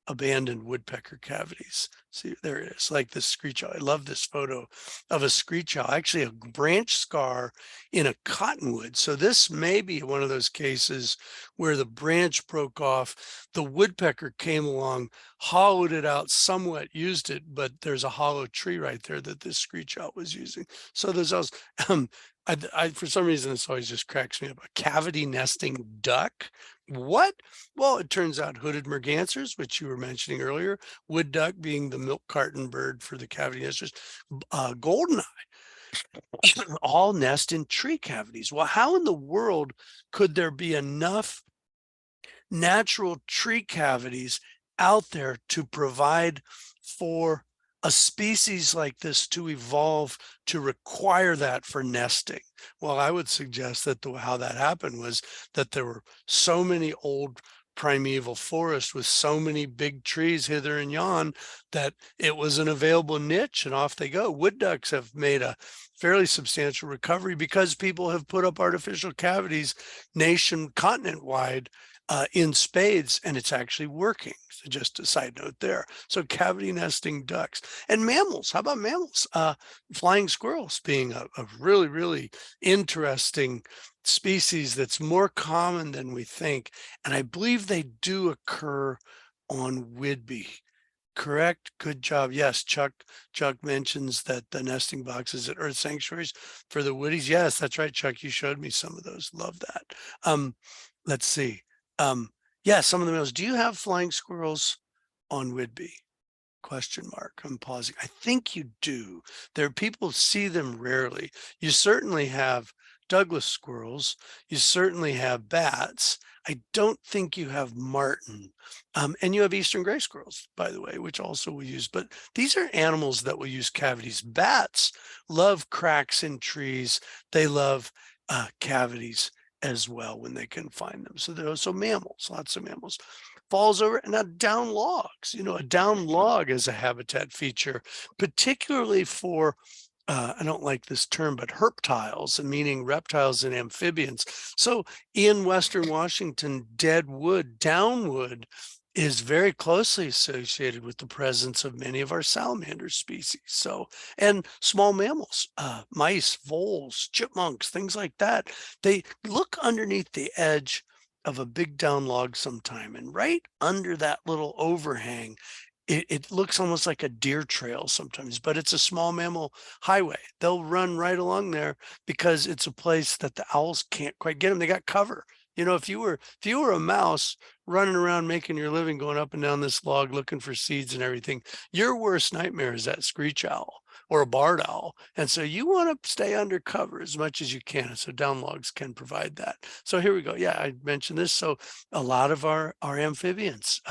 abandoned woodpecker cavities. See, there it is, like this screech owl. I love this photo of a screech owl, actually a branch scar in a cottonwood. So this may be one of those cases where the branch broke off, the woodpecker came along, hollowed it out somewhat, used it, but there's a hollow tree right there that this screech owl was using. So there's owls. For some reason, this always just cracks me up. A cavity nesting duck? What? Well, it turns out hooded mergansers, which you were mentioning earlier, wood duck being the milk carton bird for the cavity nesters, goldeneye, all nest in tree cavities. Well, how in the world could there be enough natural tree cavities out there to provide for a species like this to evolve to require that for nesting? Well, I would suggest that how that happened was that there were so many old primeval forests with so many big trees hither and yon that it was an available niche, and off they go. Wood ducks have made a fairly substantial recovery because people have put up artificial cavities continent wide in spades, and it's actually working. So just a side note there. So cavity nesting ducks and mammals. How about mammals? Flying squirrels being a really, really interesting species that's more common than we think. And I believe they do occur on Whidbey. Correct? Good job. Yes, Chuck mentions that the nesting boxes at Earth Sanctuaries for the woodies. Yes, that's right, Chuck. You showed me some of those. Love that. Let's see. Yeah, some of the males. Do you have flying squirrels on Whidbey? Question mark. I'm pausing. I think you do. There are people see them rarely. You certainly have Douglas squirrels. You certainly have bats. I don't think you have martin. And you have eastern gray squirrels, by the way, which also we use. But these are animals that will use cavities. Bats love cracks in trees. They love cavities as well when they can find them. So there are also mammals, lots of mammals. Falls over, and now down logs. A down log is a habitat feature, particularly for I don't like this term, but herptiles, meaning reptiles and amphibians. So in Western Washington, dead wood, downwood, is very closely associated with the presence of many of our salamander species. So, and small mammals, mice, voles, chipmunks, things like that. They look underneath the edge of a big down log sometime, and right under that little overhang, it looks almost like a deer trail sometimes, but it's a small mammal highway. They'll run right along there because it's a place that the owls can't quite get them. They got cover. If you were a mouse running around making your living, going up and down this log looking for seeds and everything, your worst nightmare is that screech owl or a barred owl. And so you want to stay under cover as much as you can. So down logs can provide that. So here we go. Yeah, I mentioned this. So a lot of our amphibians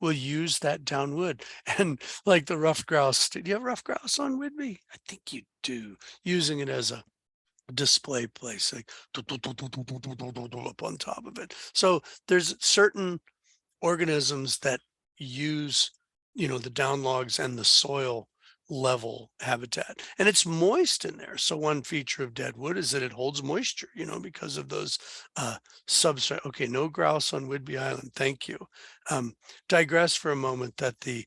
will use that down wood. And like the ruffed grouse, do you have ruffed grouse on Whidbey? I think you do, using it as a display place, like up on top of it. So there's certain organisms that use, the down logs and the soil level habitat, and it's moist in there. So one feature of dead wood is that it holds moisture, because of those substrate. Okay, no grouse on Whidbey Island. Thank you. Digress for a moment that the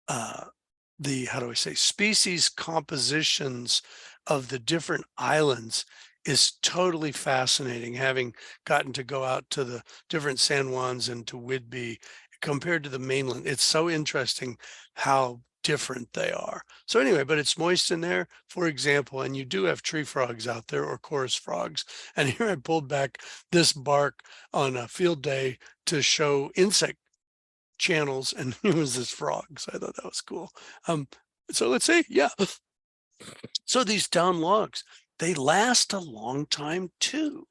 how do I say, species compositions of the different islands is totally fascinating, having gotten to go out to the different San Juans and to Whidbey compared to the mainland. It's so interesting how different they are. So anyway, but it's moist in there, for example, and you do have tree frogs out there or chorus frogs. And here I pulled back this bark on a field day to show insect channels, and it was this frog. So I thought that was cool. So let's see, yeah. So these down logs, they last a long time too.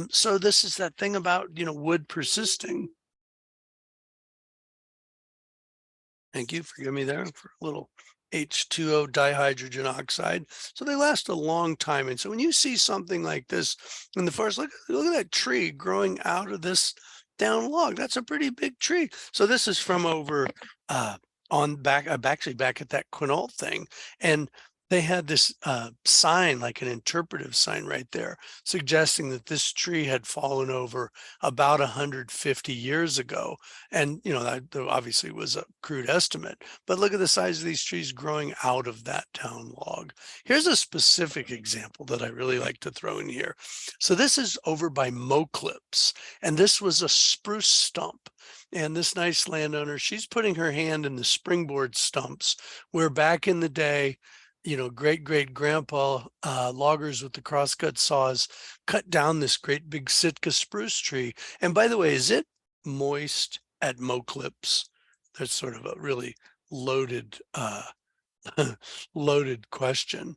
So this is that thing about, wood persisting. Thank you, forgive me there for a little H2O dihydrogen oxide. So they last a long time. And so when you see something like this in the forest, look at that tree growing out of this down log. That's a pretty big tree. So this is from over actually back at that Quinault thing. And they had this sign, like an interpretive sign right there, suggesting that this tree had fallen over about 150 years ago. And, that obviously was a crude estimate, but look at the size of these trees growing out of that down log. Here's a specific example that I really like to throw in here. So this is over by Moclips, and this was a spruce stump. And this nice landowner, she's putting her hand in the springboard stumps, where back in the day, great grandpa loggers with the crosscut saws cut down this great big Sitka spruce tree. And by the way, is it moist at Moclips? That's sort of a really loaded loaded question.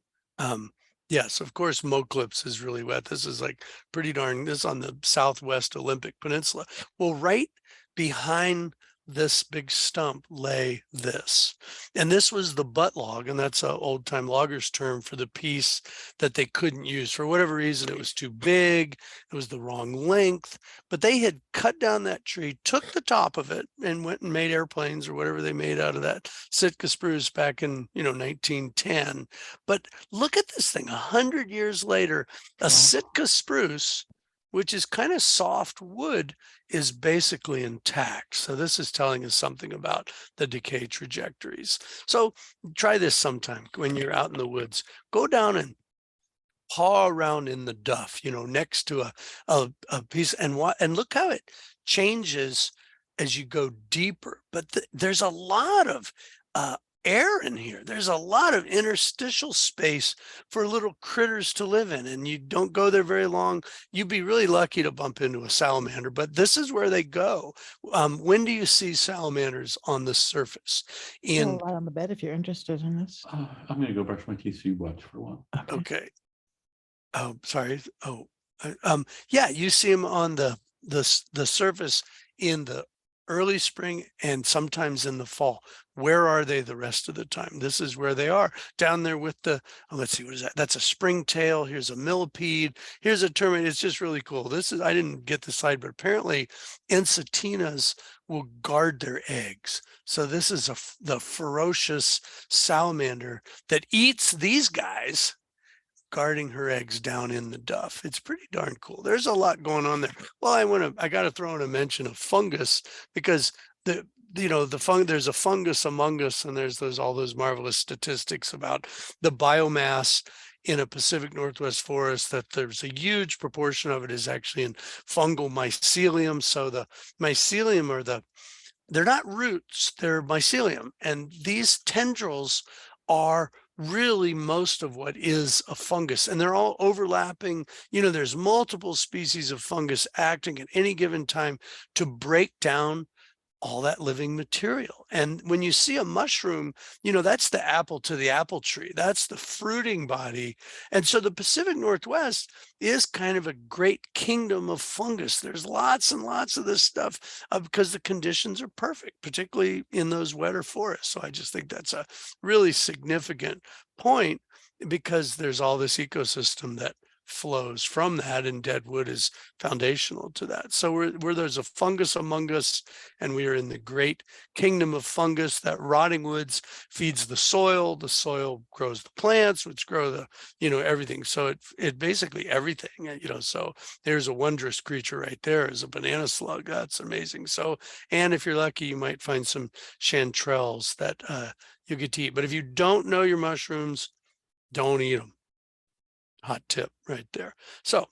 Yes, of course, Moclips is really wet. This is like this on the Southwest Olympic Peninsula. Well, right behind this big stump lay this. And this was the butt log, and that's an old time loggers term for the piece that they couldn't use. For whatever reason, it was too big, it was the wrong length, but they had cut down that tree, took the top of it, and went and made airplanes or whatever they made out of that Sitka spruce back in 1910. But look at this thing, 100 years later, a Sitka spruce, which is kind of soft wood, is basically intact. So this is telling us something about the decay trajectories. So try this sometime when you're out in the woods. Go down and paw around in the duff, next to a piece, and look how it changes as you go deeper. But there's a lot of air in here. There's a lot of interstitial space for little critters to live in, and you don't go there very long. You'd be really lucky to bump into a salamander, but this is where they go. When do you see salamanders on the surface? Right on the bed if you're interested in this. I'm going to go brush my teeth so you watch for a while. Okay. Oh, sorry. Yeah, you see them on the surface in the early spring and sometimes in the fall. Where are they the rest of the time? This is where they are, down there with let's see, what is that? That's a springtail. Here's a millipede. Here's a termite. It's just really cool. I didn't get the slide, but apparently ensitinas will guard their eggs. So this is the ferocious salamander that eats these guys, guarding her eggs down in the duff. It's pretty darn cool. There's a lot going on there. Well, I got to throw in a mention of fungus, because there's a fungus among us, and there's all those marvelous statistics about the biomass in a Pacific Northwest forest, that there's a huge proportion of it is actually in fungal mycelium. So the mycelium they're not roots, they're mycelium. And these tendrils are really most of what is a fungus, and they're all overlapping. There's multiple species of fungus acting at any given time to break down all that living material. And when you see a mushroom, that's the apple to the apple tree. That's the fruiting body. And so the Pacific Northwest is kind of a great kingdom of fungus. There's lots and lots of this stuff because the conditions are perfect, particularly in those wetter forests. So I just think that's a really significant point, because there's all this ecosystem that flows from that, and dead wood is foundational to that. So where there's a fungus among us, and we are in the great kingdom of fungus. That rotting woods feeds the soil grows the plants, which grow the everything. So it basically everything, so there's a wondrous creature right there, is a banana slug. That's amazing. So, and if you're lucky, you might find some chanterelles that you get to eat. But if you don't know your mushrooms, don't eat them. Hot tip right there. So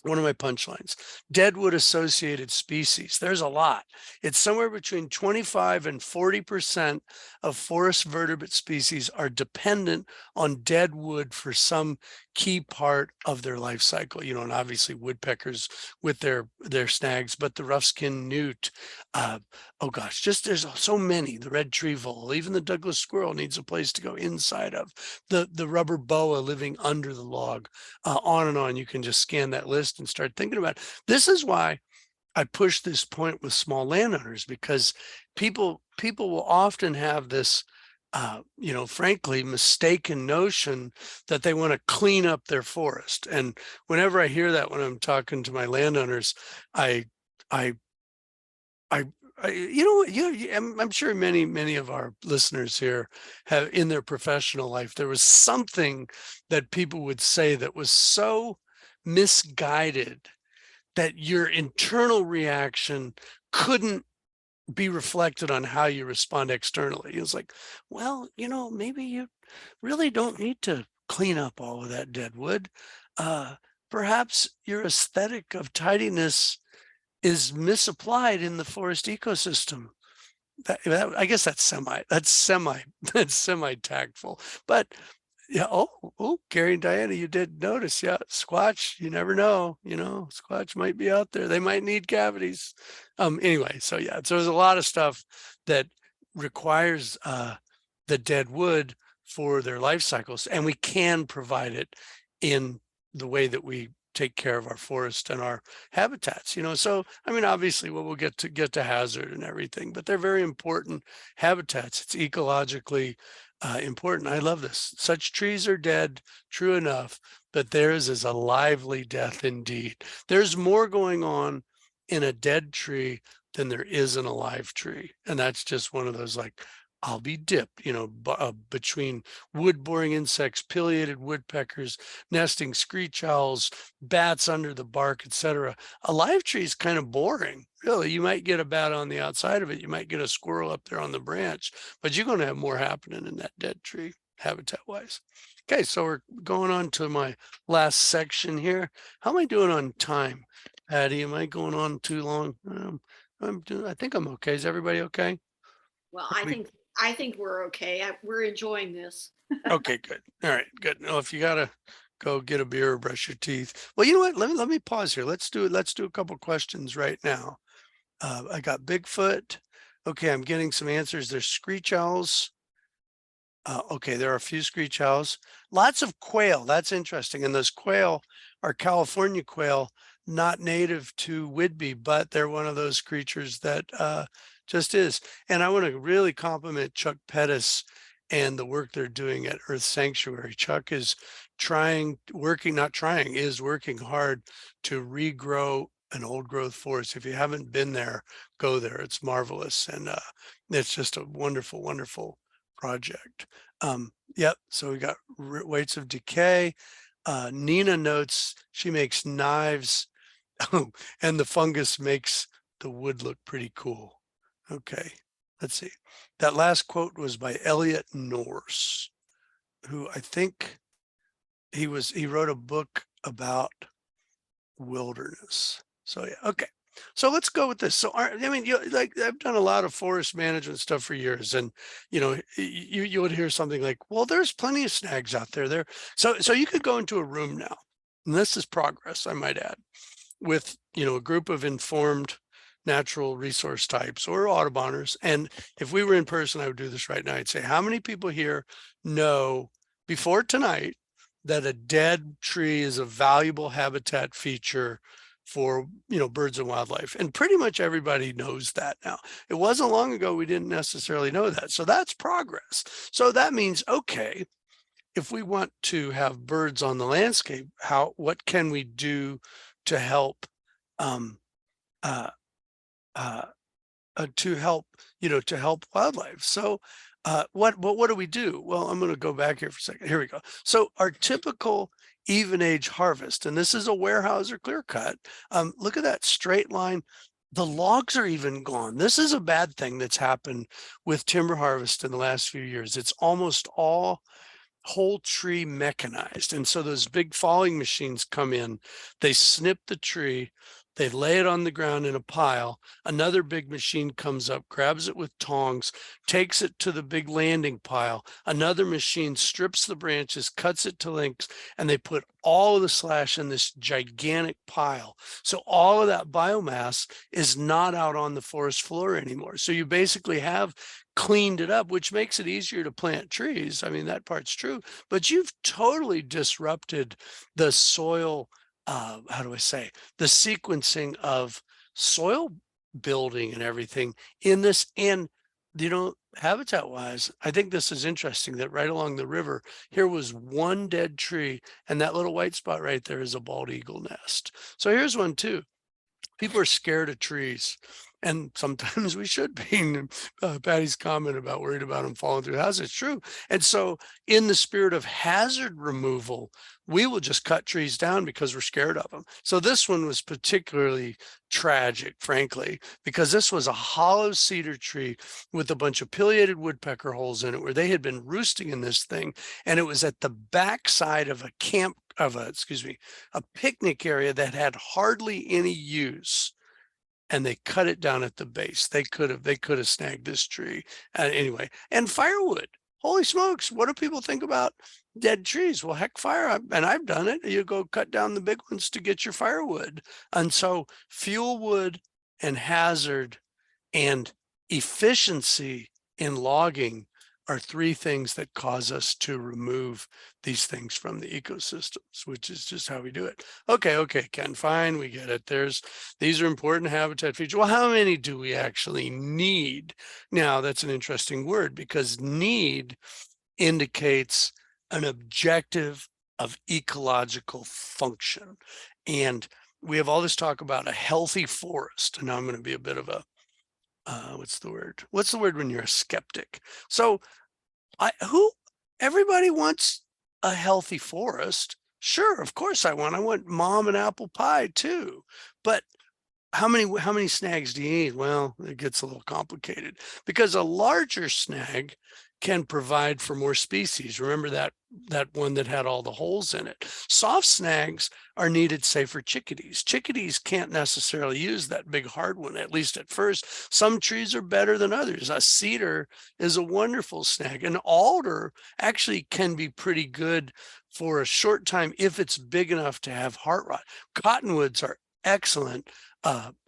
one of my punchlines, deadwood associated species. There's a lot. It's somewhere between 25 and 40% of forest vertebrate species are dependent on dead wood for some key part of their life cycle. And obviously woodpeckers with their snags, but the rough-skinned newt, oh gosh, just there's so many. The red tree vole, even the Douglas squirrel needs a place to go inside of. The rubber boa living under the log, on and on. You can just scan that list and start thinking about it. This is why I push this point with small landowners, because people will often have this frankly, mistaken notion that they want to clean up their forest. And whenever I hear that, when I'm talking to my landowners, I'm sure many of our listeners here have, in their professional life, there was something that people would say that was so misguided that your internal reaction couldn't be reflected on how you respond externally. It was like, well, maybe you really don't need to clean up all of that dead wood. Perhaps your aesthetic of tidiness is misapplied in the forest ecosystem. I guess that's semi tactful, but yeah. Oh, Gary and Diana, you did notice. Yeah. Squatch, you never know, Squatch might be out there. They might need cavities. Anyway, so yeah, so there's a lot of stuff that requires the dead wood for their life cycles, and we can provide it in the way that we take care of our forest and our habitats. So obviously we'll get to hazard and everything, but they're very important habitats. It's ecologically important. I love this. Such trees are dead, true enough, but theirs is a lively death indeed. There's more going on in a dead tree than there is in a live tree, and that's just one of those, like, I'll be dipped, between wood-boring insects, pileated woodpeckers, nesting screech owls, bats under the bark, etc. A live tree is kind of boring, really. You might get a bat on the outside of it. You might get a squirrel up there on the branch, but you're going to have more happening in that dead tree, habitat-wise. Okay, so we're going on to my last section here. How am I doing on time, Patty? Am I going on too long? I think I'm okay. Is everybody okay? Well, I think we're okay. We're enjoying this. Okay, good. All right, good. Well, if you gotta go get a beer or brush your teeth, well, you know what? Let me pause here. Let's do a couple questions right now. I got Bigfoot. Okay, I'm getting some answers. There's screech owls. Okay, there are a few screech owls. Lots of quail. That's interesting. And those quail are California quail, not native to Whidbey, but they're one of those creatures that just is. And I want to really compliment Chuck Pettis and the work they're doing at Earth Sanctuary. Chuck is working hard to regrow an old growth forest. If you haven't been there, go there. It's marvelous. And it's just a wonderful, wonderful project. Yep. So we got weights of decay. Nina notes she makes knives and the fungus makes the wood look pretty cool. Okay, let's see. That last quote was by Elliot Norse, who I think he wrote a book about wilderness. So yeah, okay. So let's go with this. So I've done a lot of forest management stuff for years, and you would hear something like, well, there's plenty of snags out there. So you could go into a room now, and this is progress, I might add, with a group of informed natural resource types or Auduboners. And if we were in person, I would do this right now. I'd say, how many people here know before tonight that a dead tree is a valuable habitat feature for birds and wildlife? And pretty much everybody knows that now. It wasn't long ago we didn't necessarily know that. So that's progress. So that means, okay, if we want to have birds on the landscape, what can we do to help to help wildlife? So what do we do? Well, I'm going to go back here for a second. Here we go. So our typical even age harvest, and this is a Weyerhaeuser clear cut. Look at that straight line. The logs are even gone. This is a bad thing that's happened with timber harvest in the last few years. It's almost all whole tree mechanized. And so those big falling machines come in, they snip the tree, they lay it on the ground in a pile. Another big machine comes up, grabs it with tongs, takes it to the big landing pile. Another machine strips the branches, cuts it to lengths, and they put all of the slash in this gigantic pile. So all of that biomass is not out on the forest floor anymore. So you basically have cleaned it up, which makes it easier to plant trees. I mean, that part's true, but you've totally disrupted the soil, how do I say, the sequencing of soil building and everything in this. And, you know, habitat wise, I think this is interesting that right along the river, here was one dead tree, and that little white spot right there is a bald eagle nest. So here's one too. People are scared of trees, and sometimes we should be. Patty's comment about worried about them falling through the house is true. And so in the spirit of hazard removal, we will just cut trees down because we're scared of them. So this one was particularly tragic, frankly, because this was a hollow cedar tree with a bunch of pileated woodpecker holes in it where they had been roosting in this thing. And it was at the backside of a a picnic area that had hardly any use. And they cut it down at the base. They could have snagged this tree anyway. And firewood. Holy smokes. What do people think about dead trees? Well, heck, and I've done it. You go cut down the big ones to get your firewood. And so fuel wood and hazard and efficiency in logging are three things that cause us to remove these things from the ecosystems, which is just how we do it. Okay, Ken, fine, we get it. These are important habitat features. Well, how many do we actually need? Now, that's an interesting word because need indicates an objective of ecological function. And we have all this talk about a healthy forest. And now I'm going to be a bit of a what's the word when you're a skeptic? So everybody wants a healthy forest. Sure, of course I want mom and apple pie too. But how many snags do you need? Well, it gets a little complicated because a larger snag can provide for more species. Remember that one that had all the holes in it. Soft snags are needed, say, for chickadees. Chickadees can't necessarily use that big hard one, at least at first. Some trees are better than others. A cedar is a wonderful snag. An alder actually can be pretty good for a short time if it's big enough to have heart rot. Cottonwoods are excellent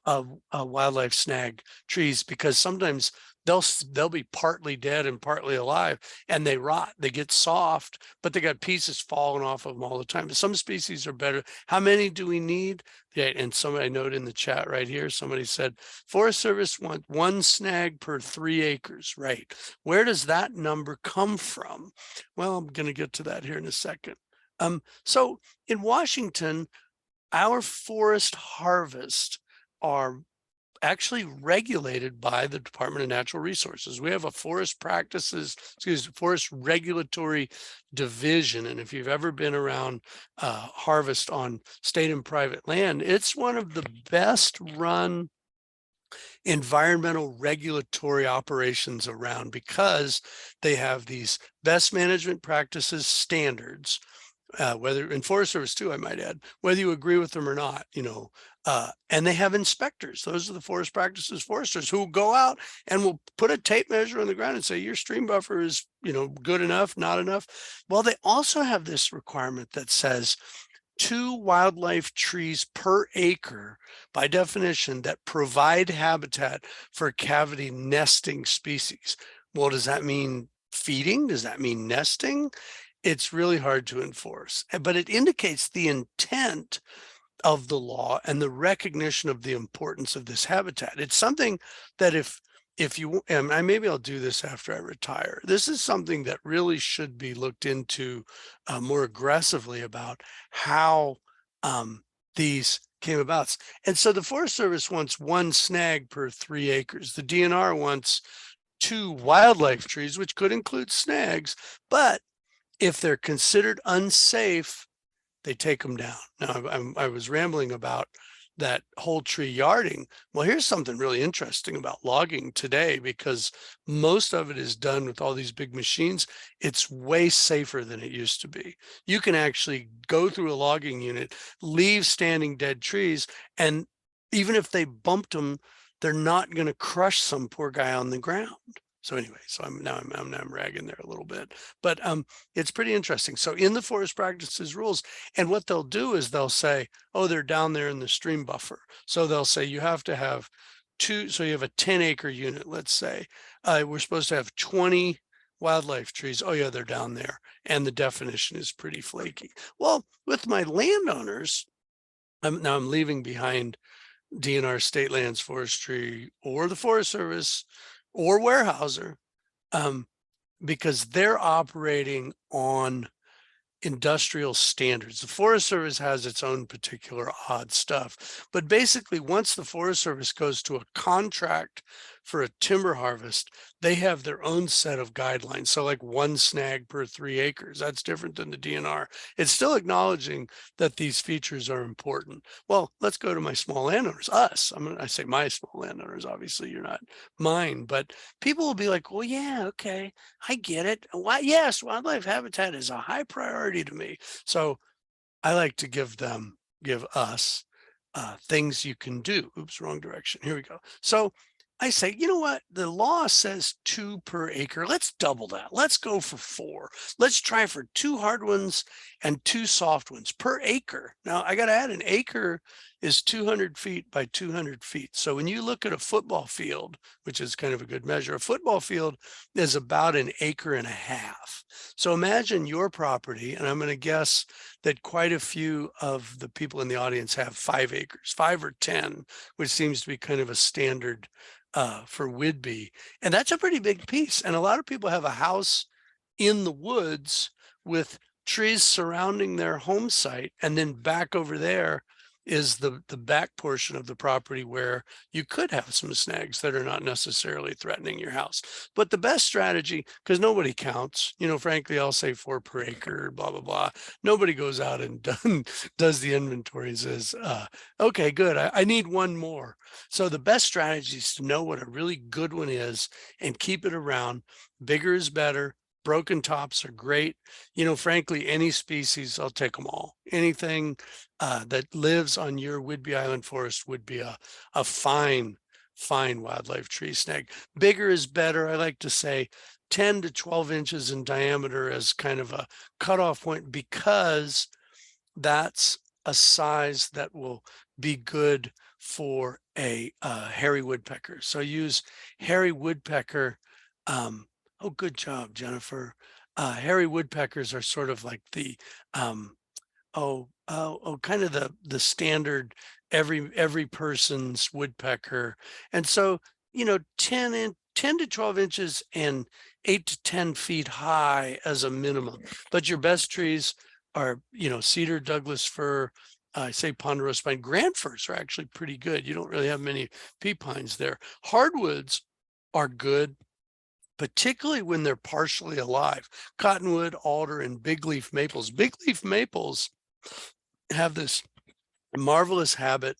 wildlife snag trees because sometimes they'll be partly dead and partly alive, and they rot. They get soft, but they got pieces falling off of them all the time. Some species are better. How many do we need? Yeah, and somebody noted in the chat right here, somebody said Forest Service want 1 snag per 3 acres. Right. Where does that number come from? Well, I'm going to get to that here in a second. So in Washington, our forest harvest are actually regulated by the Department of Natural Resources. We have a forest regulatory division. And if you've ever been around harvest on state and private land, it's one of the best run environmental regulatory operations around because they have these best management practices standards. Whether in Forest Service too, I might add, whether you agree with them or not, and they have inspectors. Those are the forest practices foresters who will go out and will put a tape measure on the ground and say, your stream buffer is, good enough, not enough. Well, they also have this requirement that says 2 wildlife trees per acre by definition that provide habitat for cavity nesting species. Well, does that mean feeding? Does that mean nesting? It's really hard to enforce, but it indicates the intent of the law and the recognition of the importance of this habitat. It's something that if you, and maybe I'll do this after I retire, this is something that really should be looked into more aggressively about how these came about. And so the Forest Service wants 1 snag per 3 acres. The DNR wants 2 wildlife trees, which could include snags, but if they're considered unsafe, they take them down. Now, I was rambling about that whole tree yarding. Well, here's something really interesting about logging today, because most of it is done with all these big machines. It's way safer than it used to be. You can actually go through a logging unit, leave standing dead trees, and even if they bumped them, they're not going to crush some poor guy on the ground. So anyway, so I'm ragging there a little bit, but it's pretty interesting. So in the forest practices rules, and what they'll do is they'll say, oh, they're down there in the stream buffer. So they'll say you have to have two. So you have a 10-acre unit, let's say. We're supposed to have 20 wildlife trees. Oh yeah, they're down there. And the definition is pretty flaky. Well, with my landowners, now I'm leaving behind DNR, state lands, forestry, or the Forest Service, or Weyerhaeuser, because they're operating on industrial standards. The Forest Service has its own particular odd stuff, but basically once the Forest Service goes to a contract for a timber harvest, they have their own set of guidelines. So like 1 snag per 3 acres, that's different than the DNR. It's still acknowledging that these features are important. Well, let's go to my small landowners, us. I say my small landowners, obviously you're not mine, but people will be like, well, yeah, okay, I get it. Why? Yes, wildlife habitat is a high priority to me. So I like to give us things you can do. Oops, wrong direction. Here we go. So I say, you know what? The law says 2 per acre. Let's double that. Let's go for 4. Let's try for 2 hard ones and 2 soft ones per acre. Now I got to add, an acre is 200 feet by 200 feet. So when you look at a football field, which is kind of a good measure, a football field is about 1.5 acres. So imagine your property, and I'm going to guess that quite a few of the people in the audience have 5 acres, 5 or 10, which seems to be kind of a standard for Whidbey. And that's a pretty big piece. And a lot of people have a house in the woods with trees surrounding their home site. And then back over there is the back portion of the property where you could have some snags that are not necessarily threatening your house. But the best strategy, because nobody counts, you know, frankly, I'll say 4 per acre, blah, blah, blah. Nobody goes out and does the inventory and says, okay, good, I need 1 more. So the best strategy is to know what a really good one is and keep it around. Bigger is better. Broken tops are great. You know, frankly, any species, I'll take them all. Anything that lives on your Whidbey Island forest would be a fine wildlife tree snag. Bigger is better. I like to say 10 to 12 inches in diameter as kind of a cutoff point, because that's a size that will be good for a hairy woodpecker. So use hairy woodpecker. Oh, good job, Jennifer. Hairy woodpeckers are sort of like the kind of the standard every person's woodpecker. And so, you know, 10 to 12 inches and 8 to 10 feet high as a minimum. But your best trees are, you know, cedar, Douglas fir, I say ponderosa pine. Grand firs are actually pretty good. You don't really have many peat pines there. Hardwoods are good, particularly when they're partially alive. Cottonwood, alder, and big leaf maples. Big leaf maples have this marvelous habit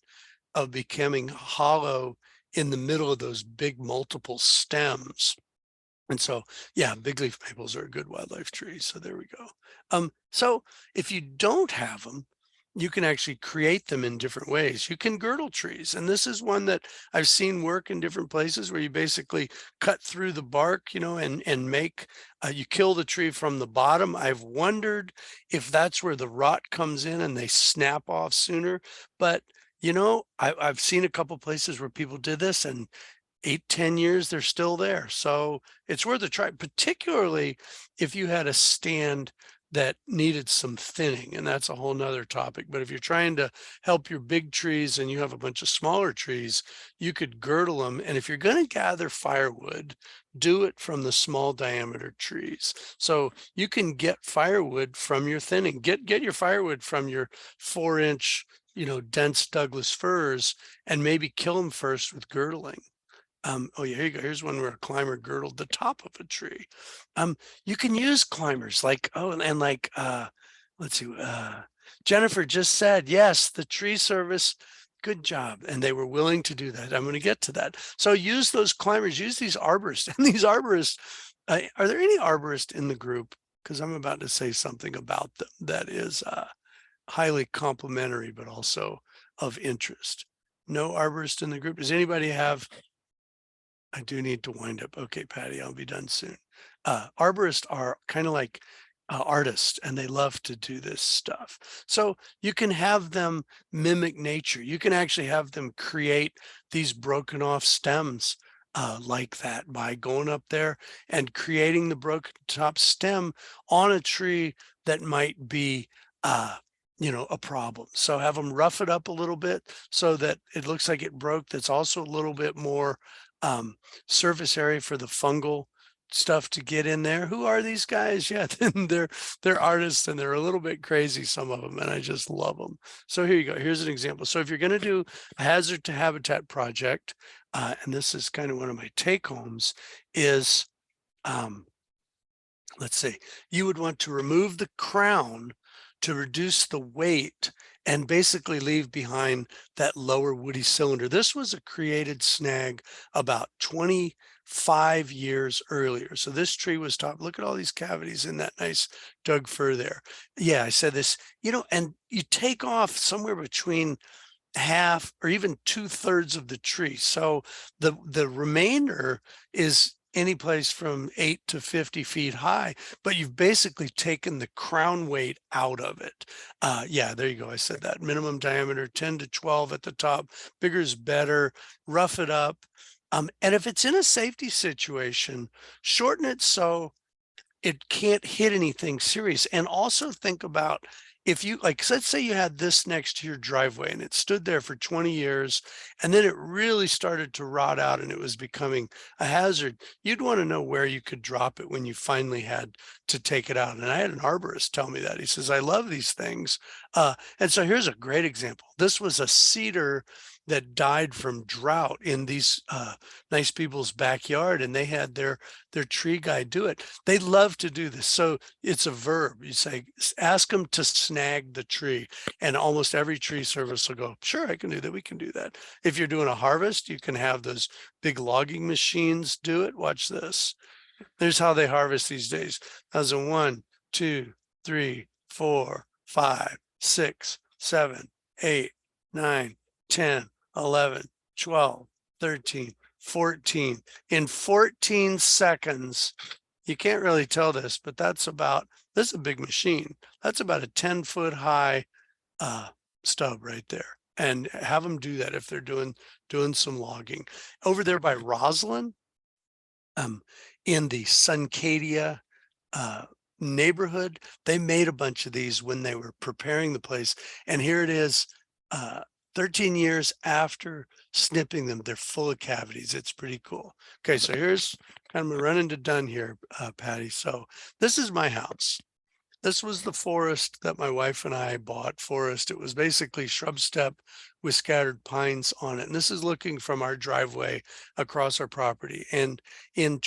of becoming hollow in the middle of those big multiple stems. And so, yeah, big leaf maples are a good wildlife tree. So there we go. So if you don't have them, you can actually create them in different ways. You can girdle trees. And this is one that I've seen work in different places, where you basically cut through the bark, you know, and make, you kill the tree from the bottom. I've wondered if that's where the rot comes in and they snap off sooner. But, you know, I've seen a couple places where people did this, and 8-10 years, they're still there. So it's worth a try, particularly if you had a stand that needed some thinning, and that's a whole nother topic. But if you're trying to help your big trees and you have a bunch of smaller trees, you could girdle them. And if you're going to gather firewood, do it from the small diameter trees. So you can get firewood from your thinning. Get your firewood from your 4-inch, you know, dense Douglas firs, and maybe kill them first with girdling. Oh yeah, here you go. Here's one where a climber girdled the top of a tree. You can use climbers like, let's see, Jennifer just said, yes, the tree service Good job. And they were willing to do that. I'm going to get to that. So use those climbers, use these arborists. And these arborists, are there any arborists in the group? Because I'm about to say something about them that is highly complimentary, but also of interest. No arborist in the group. Does anybody have? I do need to wind up. Okay, Patty, I'll be done soon. Arborists are kind of like artists, and they love to do this stuff. So you can have them mimic nature. You can actually have them create these broken off stems like that by going up there and creating the broken top stem on a tree that might be a problem. So have them rough it up a little bit so that it looks like it broke. That's also a little bit more surface area for the fungal stuff to get in there. Who are these guys? Yeah, they're artists, and they're a little bit crazy, some of them, and I just love them. So here you go. Here's an example. So if you're going to do a hazard to habitat project, and this is kind of one of my take homes, is let's see, you would want to remove the crown to reduce the weight and basically leave behind that lower woody cylinder. This was a created snag about 25 years earlier. So this tree was top. Look at all these cavities in that nice Doug fir there. Yeah, I said this, and you take off somewhere between half or even 2/3 of the tree. So the remainder is any place from 8 to 50 feet high, but you've basically taken the crown weight out of it. Yeah, there you go. I said that. Minimum diameter 10 to 12 at the top. Bigger is better. Rough it up. And if it's in a safety situation, shorten it so it can't hit anything serious. And also think about, if you, like, let's say you had this next to your driveway and it stood there for 20 years and then it really started to rot out and it was becoming a hazard, you'd want to know where you could drop it when you finally had to take it out. And I had an arborist tell me that. He says, I love these things. And so here's a great example. This was a cedar that died from drought in these nice people's backyard, and they had their tree guy do it. They love to do this. So it's a verb. You say, ask them to snag the tree, and almost every tree service will go, sure, I can do that. We can do that. If you're doing a harvest, you can have those big logging machines do it. Watch this. There's how they harvest these days. 1, 2, 3, 4, 5, 6, 7, 8, 9, 10, 11, 12, 13, 14. In 14 seconds, you can't really tell this, but this is a big machine. That's about a 10-foot high stub right there. And have them do that if they're doing some logging. Over there by Roslyn, in the Suncadia neighborhood, they made a bunch of these when they were preparing the place. And here it is, 13 years after snipping them, they're full of cavities. It's pretty cool. Okay, so here's kind of a run into done here, Patty. So this is my house. This was the forest that my wife and I bought. Forest. It was basically shrub steppe with scattered pines on it. And this is looking from our driveway across our property. And in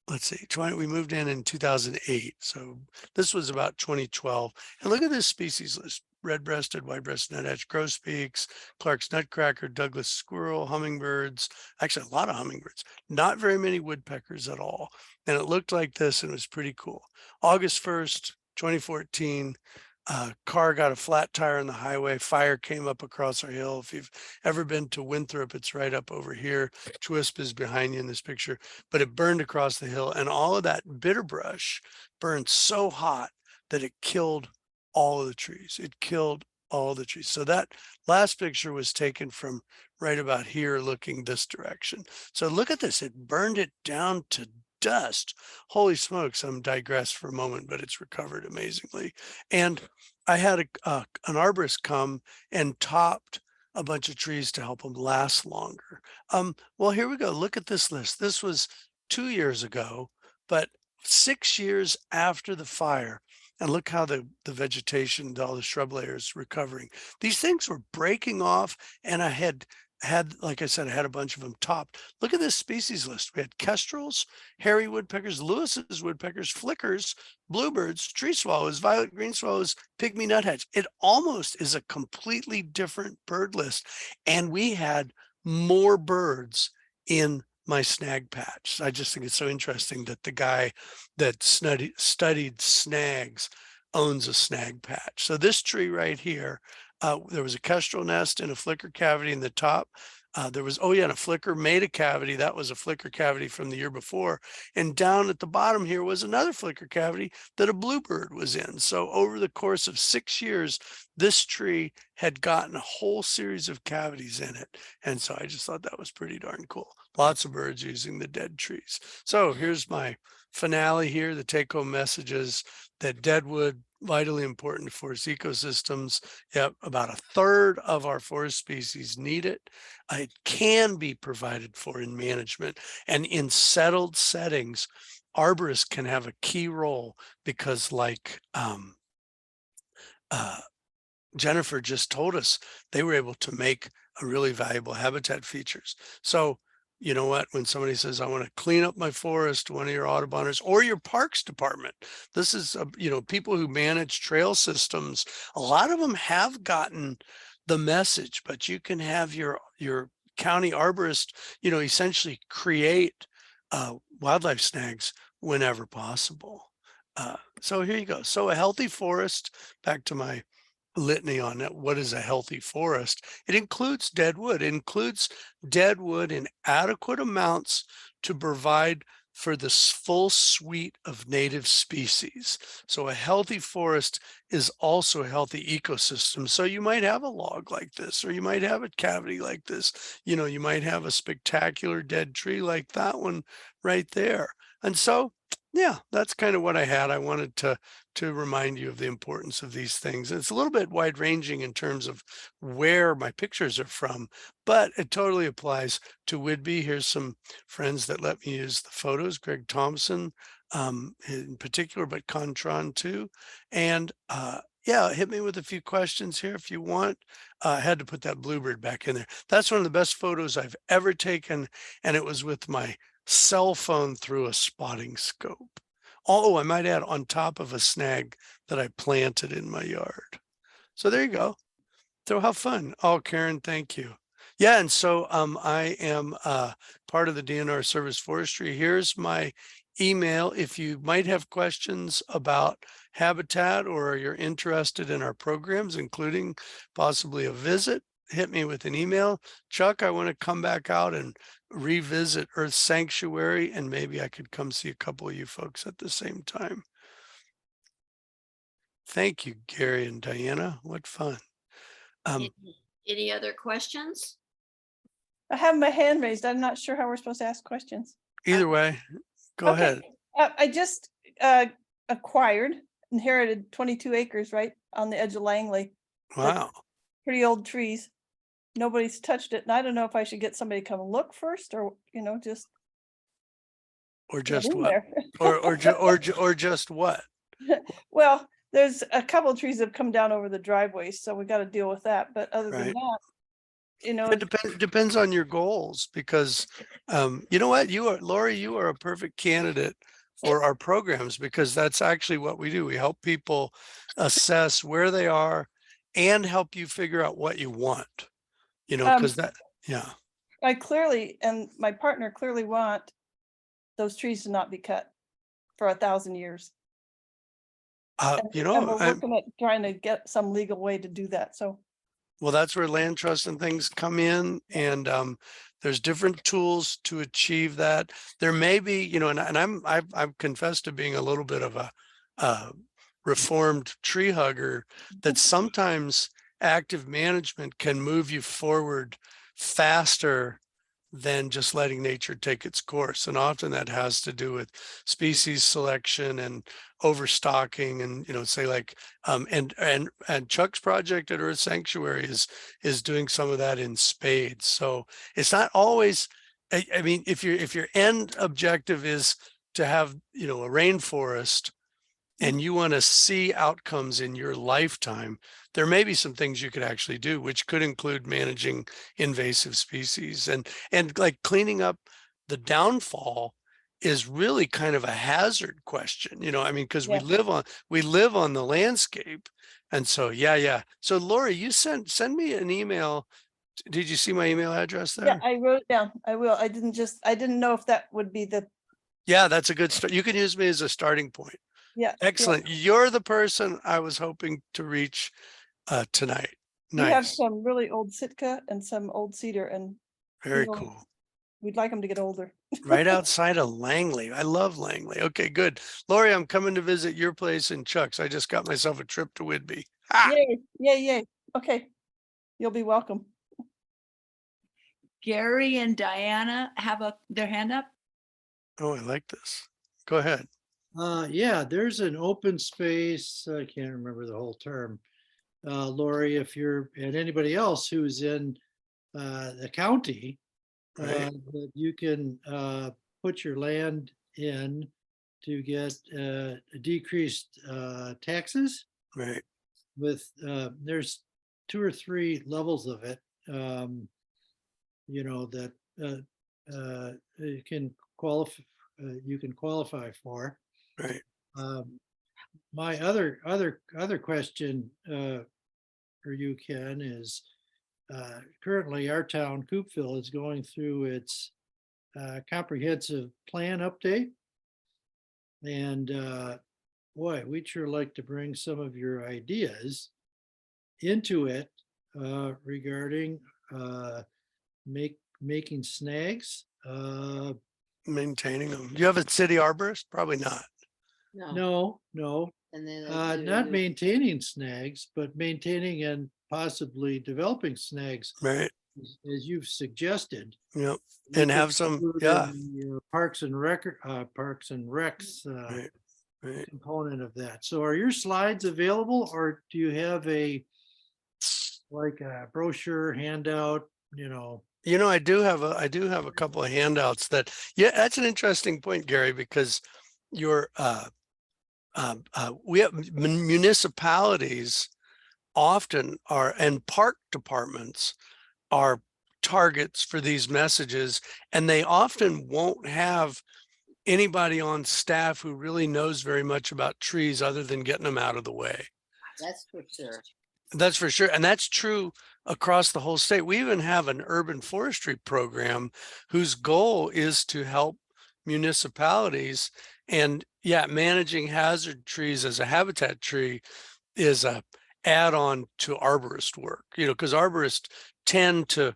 we moved in 2008. So this was about 2012. And look at this species list. Red-breasted, white-breasted nuthatch, grosbeaks, Clark's nutcracker, Douglas squirrel, hummingbirds, actually a lot of hummingbirds, not very many woodpeckers at all. And it looked like this, and it was pretty cool. August 1st, 2014, car got a flat tire on the highway. Fire came up across our hill. If you've ever been to Winthrop, it's right up over here. Twisp is behind you in this picture, but it burned across the hill. And all of that bitter brush burned so hot that it killed all of the trees. It killed all the trees. So that last picture was taken from right about here, looking this direction. So look at this. It burned it down to dust. Holy smokes. I'm digressed for a moment, but it's recovered amazingly. And I had an arborist come and topped a bunch of trees to help them last longer. Well, here we go. Look at this list. This was 2 years ago, but 6 years after the fire. And look how the vegetation, all the shrub layers recovering. These things were breaking off, and I had had, like I said, I had a bunch of them topped. Look at this species list. We had kestrels, hairy woodpeckers, Lewis's woodpeckers, flickers, bluebirds, tree swallows, violet green swallows, pygmy nuthatch. It almost is a completely different bird list. And we had more birds in my snag patch. I just think it's so interesting that the guy that studied snags owns a snag patch. So this tree right here, there was a kestrel nest and a flicker cavity in the top. There was, oh yeah, and a flicker made a cavity. That was a flicker cavity from the year before. And down at the bottom here was another flicker cavity that a bluebird was in. So over the course of 6 years, this tree had gotten a whole series of cavities in it. And so I just thought that was pretty darn cool. Lots of birds using the dead trees. So here's my finale here. The take-home messages that deadwood, vitally important to forest ecosystems. Yep, about a third of our forest species need it. It can be provided for in management, and in settled settings, arborists can have a key role because, like Jennifer just told us, they were able to make a really valuable habitat features. So you know what, when somebody says, I want to clean up my forest, one of your Auduboners or your parks department, this is, you know, people who manage trail systems, a lot of them have gotten the message, but you can have your county arborist, you know, essentially create wildlife snags whenever possible. So here you go. So a healthy forest, back to my litany on it. What is a healthy forest? It includes dead wood. It includes dead wood in adequate amounts to provide for this full suite of native species. So a healthy forest is also a healthy ecosystem. So you might have a log like this, or you might have a cavity like this. You know, you might have a spectacular dead tree like that one right there. And so, yeah, that's kind of what I had. I wanted to remind you of the importance of these things. It's a little bit wide ranging in terms of where my pictures are from, but it totally applies to Whidbey. Here's some friends that let me use the photos, Greg Thompson in particular, but Contron too. And yeah, hit me with a few questions here if you want. I had to put that bluebird back in there. That's one of the best photos I've ever taken, and it was with my cell phone through a spotting scope. Oh, I might add, on top of a snag that I planted in my yard. So there you go. So how fun. Oh, Karen, thank you. Yeah, and so I am part of the DNR Service Forestry. Here's my email. If you might have questions about habitat or you're interested in our programs, including possibly a visit, hit me with an email. Chuck, I want to come back out and revisit Earth Sanctuary, and maybe I could come see a couple of you folks at the same time. Thank you, Gary and Diana. What fun. Any other questions? I have my hand raised. I'm not sure how we're supposed to ask questions. Either way, go ahead. I just inherited 22 acres right on the edge of Langley. Wow. Pretty old trees. Nobody's touched it. And I don't know if I should get somebody to come look first, or, you know, just. Or just what? or just what? Well, there's a couple of trees that have come down over the driveways, so we got to deal with that. But other than that, you know, it depends on your goals, because you know what, Lori, you are a perfect candidate for our programs, because that's actually what we do. We help people assess where they are and help you figure out what you want, you know, because yeah. I clearly, and my partner clearly want those trees to not be cut for 1,000 years. You know, we're working at trying to get some legal way to do that. So. Well, that's where land trust and things come in, and there's different tools to achieve that. There may be, you know, and I've confessed to being a little bit of a reformed tree hugger, that sometimes active management can move you forward faster than just letting nature take its course. And often that has to do with species selection and overstocking, and, you know, say like, and Chuck's project at Earth Sanctuary is doing some of that in spades. So it's not always, I mean, if your end objective is to have, you know, a rainforest, and you want to see outcomes in your lifetime, there may be some things you could actually do, which could include managing invasive species and like cleaning up the downfall is really kind of a hazard question, I mean, because Yeah. we live on the landscape. And so, yeah. So Lori, you send me an email. Did you see my email address there? Yeah, I wrote it down. I will. I didn't know if that would be the, Yeah, that's a good start. You can use me as a starting point. yeah. Excellent. You're the person I was hoping to reach tonight. We have Nice. some really old Sitka and some old cedar, and Very know, cool. we'd like them to get older. Right outside of Langley. I love Langley. Okay, good. Lori, I'm coming to visit your place in Chuck's. I just got myself a trip to Whidbey. Ah! Yay. Okay. You'll be welcome. Gary and Diana have their hand up. Oh, I like this. Go ahead. Yeah, there's an open space, I can't remember the whole term. Lori, if you're, and anybody else who's in the county, Right. that you can put your land in to get decreased taxes Right. with, there's 2 or 3 levels of it, that you can qualify for. Right. My other question for you, Ken, is currently our town, Coopville, is going through its comprehensive plan update. And boy, we'd sure like to bring some of your ideas into it regarding making snags. Maintaining them. Do you have a city arborist? Probably not. No. And then Not maintaining snags, but maintaining and possibly developing snags, Right. as you've suggested. Yep. We And could have some, include yeah. in the, Parks and Recs Right. Right. component of that. So are your slides available, or do you have like a brochure handout, I do have a couple of handouts that's an interesting point, Gary, because we have municipalities often are, and park departments are targets for these messages, and they often won't have anybody on staff who really knows very much about trees other than getting them out of the way. that's for sure. That's for sure. And that's true across the whole state. We even have an urban forestry program whose goal is to help municipalities. And yeah, managing hazard trees as a habitat tree is a add-on to arborist work, because arborists tend to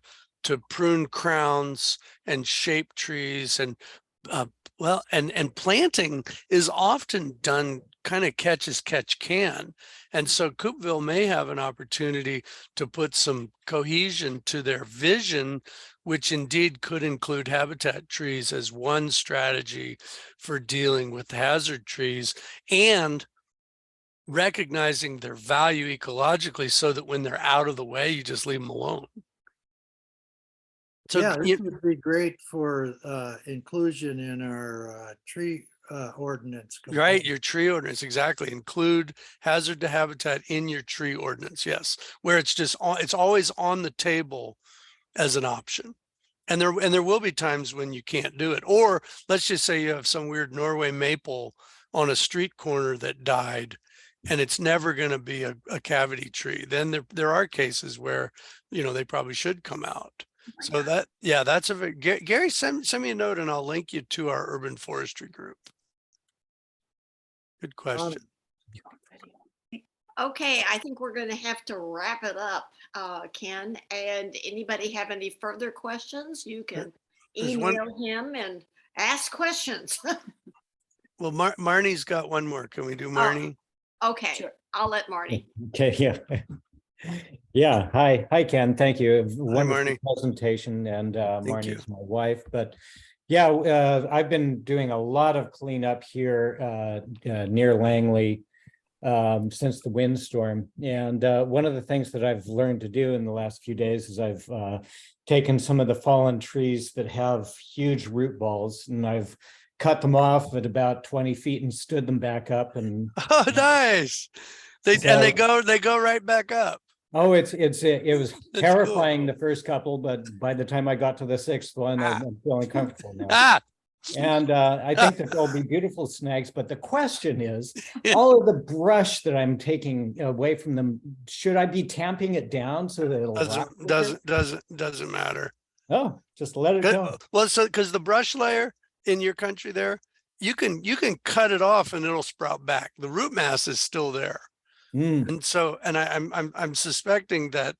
prune crowns and shape trees and and planting is often done kind of catch as catch can. And so Coopville may have an opportunity to put some cohesion to their vision, which indeed could include habitat trees as one strategy for dealing with hazard trees and recognizing their value ecologically so that when they're out of the way, you just leave them alone. So yeah, this would be great for inclusion in our tree ordinance. right, component. your tree ordinance, exactly. Include hazard to habitat in your tree ordinance, yes, where it's just it's always on the table as an option. And there will be times when you can't do it. Or let's just say you have some weird Norway maple on a street corner that died and it's never going to be a cavity tree. Then there are cases where, they probably should come out. So that's Gary, send me a note and I'll link you to our urban forestry group. Good question. Okay, I think we're going to have to wrap it up, Ken. And anybody have any further questions? You can There's one- email him and ask questions. Well, Marnie's got one more. Can we do Marnie? Okay, Sure. I'll let Marty. Okay, yeah. Yeah, hi Ken, thank you. Wonderful Marnie. presentation, and Thank you. Marnie's my wife, but yeah, I've been doing a lot of cleanup here near Langley since the windstorm. And one of the things that I've learned to do in the last few days is I've taken some of the fallen trees that have huge root balls, and I've cut them off at about 20 feet and stood them back up. And Oh, nice. And they go right back up. oh, it was That's terrifying the first couple, but by the time I got to the sixth one, Ah. I'm feeling comfortable now. Ah, And I think that there'll be beautiful snags, but the question is, all of the brush that I'm taking away from them, should I be tamping it down so that it'll rot quicker? doesn't matter. Oh, just let it go. Well, so because the brush layer in your country there, you can cut it off and it'll sprout back. The root mass is still there. Mm, And so, and I'm suspecting that,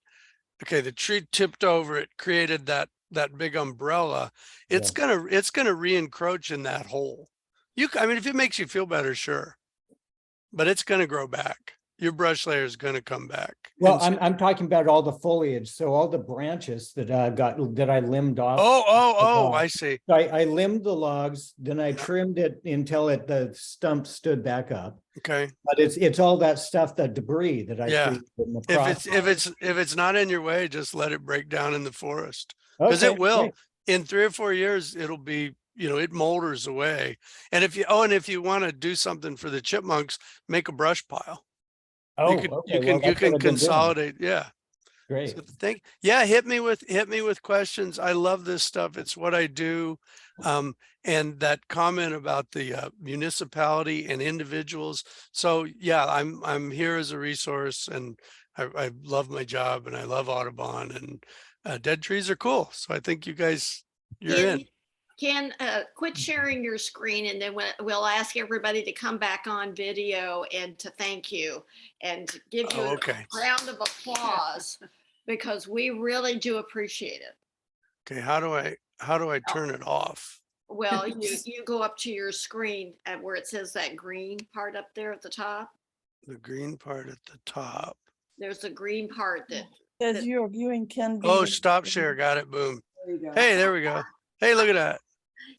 okay, the tree tipped over, it created that big umbrella. It's gonna re-encroach in that hole. I mean, if it makes you feel better, sure, but it's gonna grow back. Your brush layer is gonna come back. well, And so- I'm talking about all the foliage, so all the branches that I limbed off. oh, I see. So I limbed the logs, then I trimmed it until the stump stood back up. Okay. But it's all that stuff, that debris that I Yeah. created in the If it's not in your way, just let it break down in the forest. Because Okay, it will. great. In 3 or 4 years, it'll be, it molders away. And if you want to do something for the chipmunks, make a brush pile. Oh, You can okay, well, that's what I've been doing. consolidate. Yeah. Great. So hit me with questions. I love this stuff. It's what I do. And that comment about the municipality and individuals. So yeah, I'm here as a resource, and I love my job, and I love Audubon, and dead trees are cool. So I think you're in. Ken, quit sharing your screen, and then we'll ask everybody to come back on video and to thank you and give you Okay. a round of applause, because we really do appreciate it. Okay. How do I turn it off? Well, you go up to your screen at where it says that green part up there at the top. The green part at the top. There's a green part that, As you're viewing Ken. Oh, being- stop share. Got it. Boom. There you go. Hey, there we go. Hey, look at that.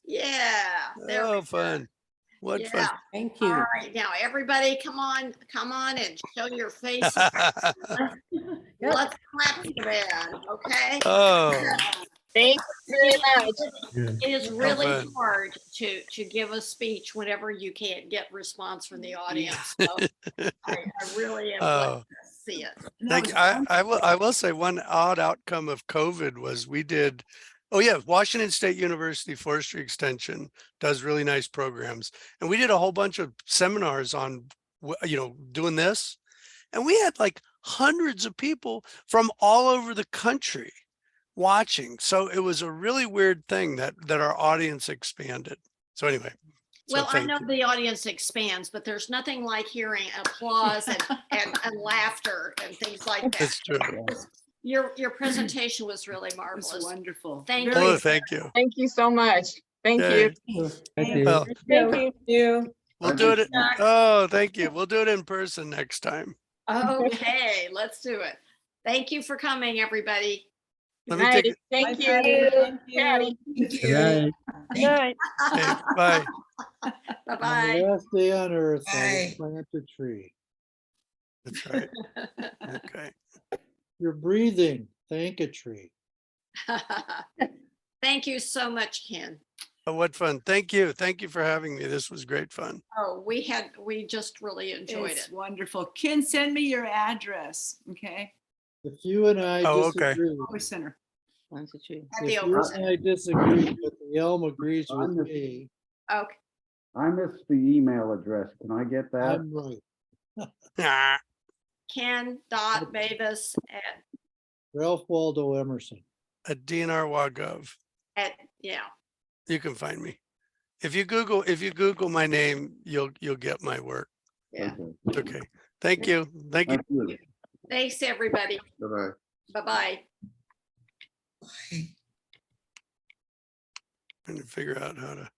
yeah. There we Oh, go. fun. What fun. Thank All you. right, now everybody come on and show your faces. Let's clap to them, okay? Oh, Thanks very much. It is really fun. hard to give a speech whenever you can't get response from the audience. So I really am glad oh. to see it. Thank you. I will say one odd outcome of COVID was we did, Washington State University Forestry Extension does really nice programs. And we did a whole bunch of seminars on, doing this. And we had like hundreds of people from all over the country watching. So it was a really weird thing that our audience expanded. So anyway. So Well, I thank know you. the audience expands, but there's nothing like hearing applause and laughter and things like that. It's true. Your presentation was really It's marvelous. wonderful. Thank Very Oh, thank you. Thank you so much. Thank Yay. you. Thank you. Well, Thank you. we'll do it. Oh, thank you. We'll do it in person next time. Okay, let's do it. Thank you for coming, everybody. Let me Night. take Thank Bye, you, Patty. Patty. Good night. Good night. Okay, bye. On Bye-bye. the last day on earth, I will plant a tree. That's right. Okay. You're breathing. Thank a tree. Thank you so much, Ken. Oh, what fun. Thank you. Thank you for having me. This was great fun. Oh, we just really enjoyed It's it. wonderful. Ken, send me your address, okay? If you and I Oh, okay. disagree, Forest Center. Plant a tree. At if the you Open and Center. I disagree, but the elm agrees with me, Okay. I missed the email address. Can I get that? I'm right. Ah, Ken.Bevis Ralph Waldo Emerson. at DNR.gov. yeah. You can find me. If you Google my name, you'll get my work. Yeah. Okay. Okay. Thank you. Thank you. Thank you. Thanks, everybody. Bye-bye. Bye-bye. Trying to figure out how to.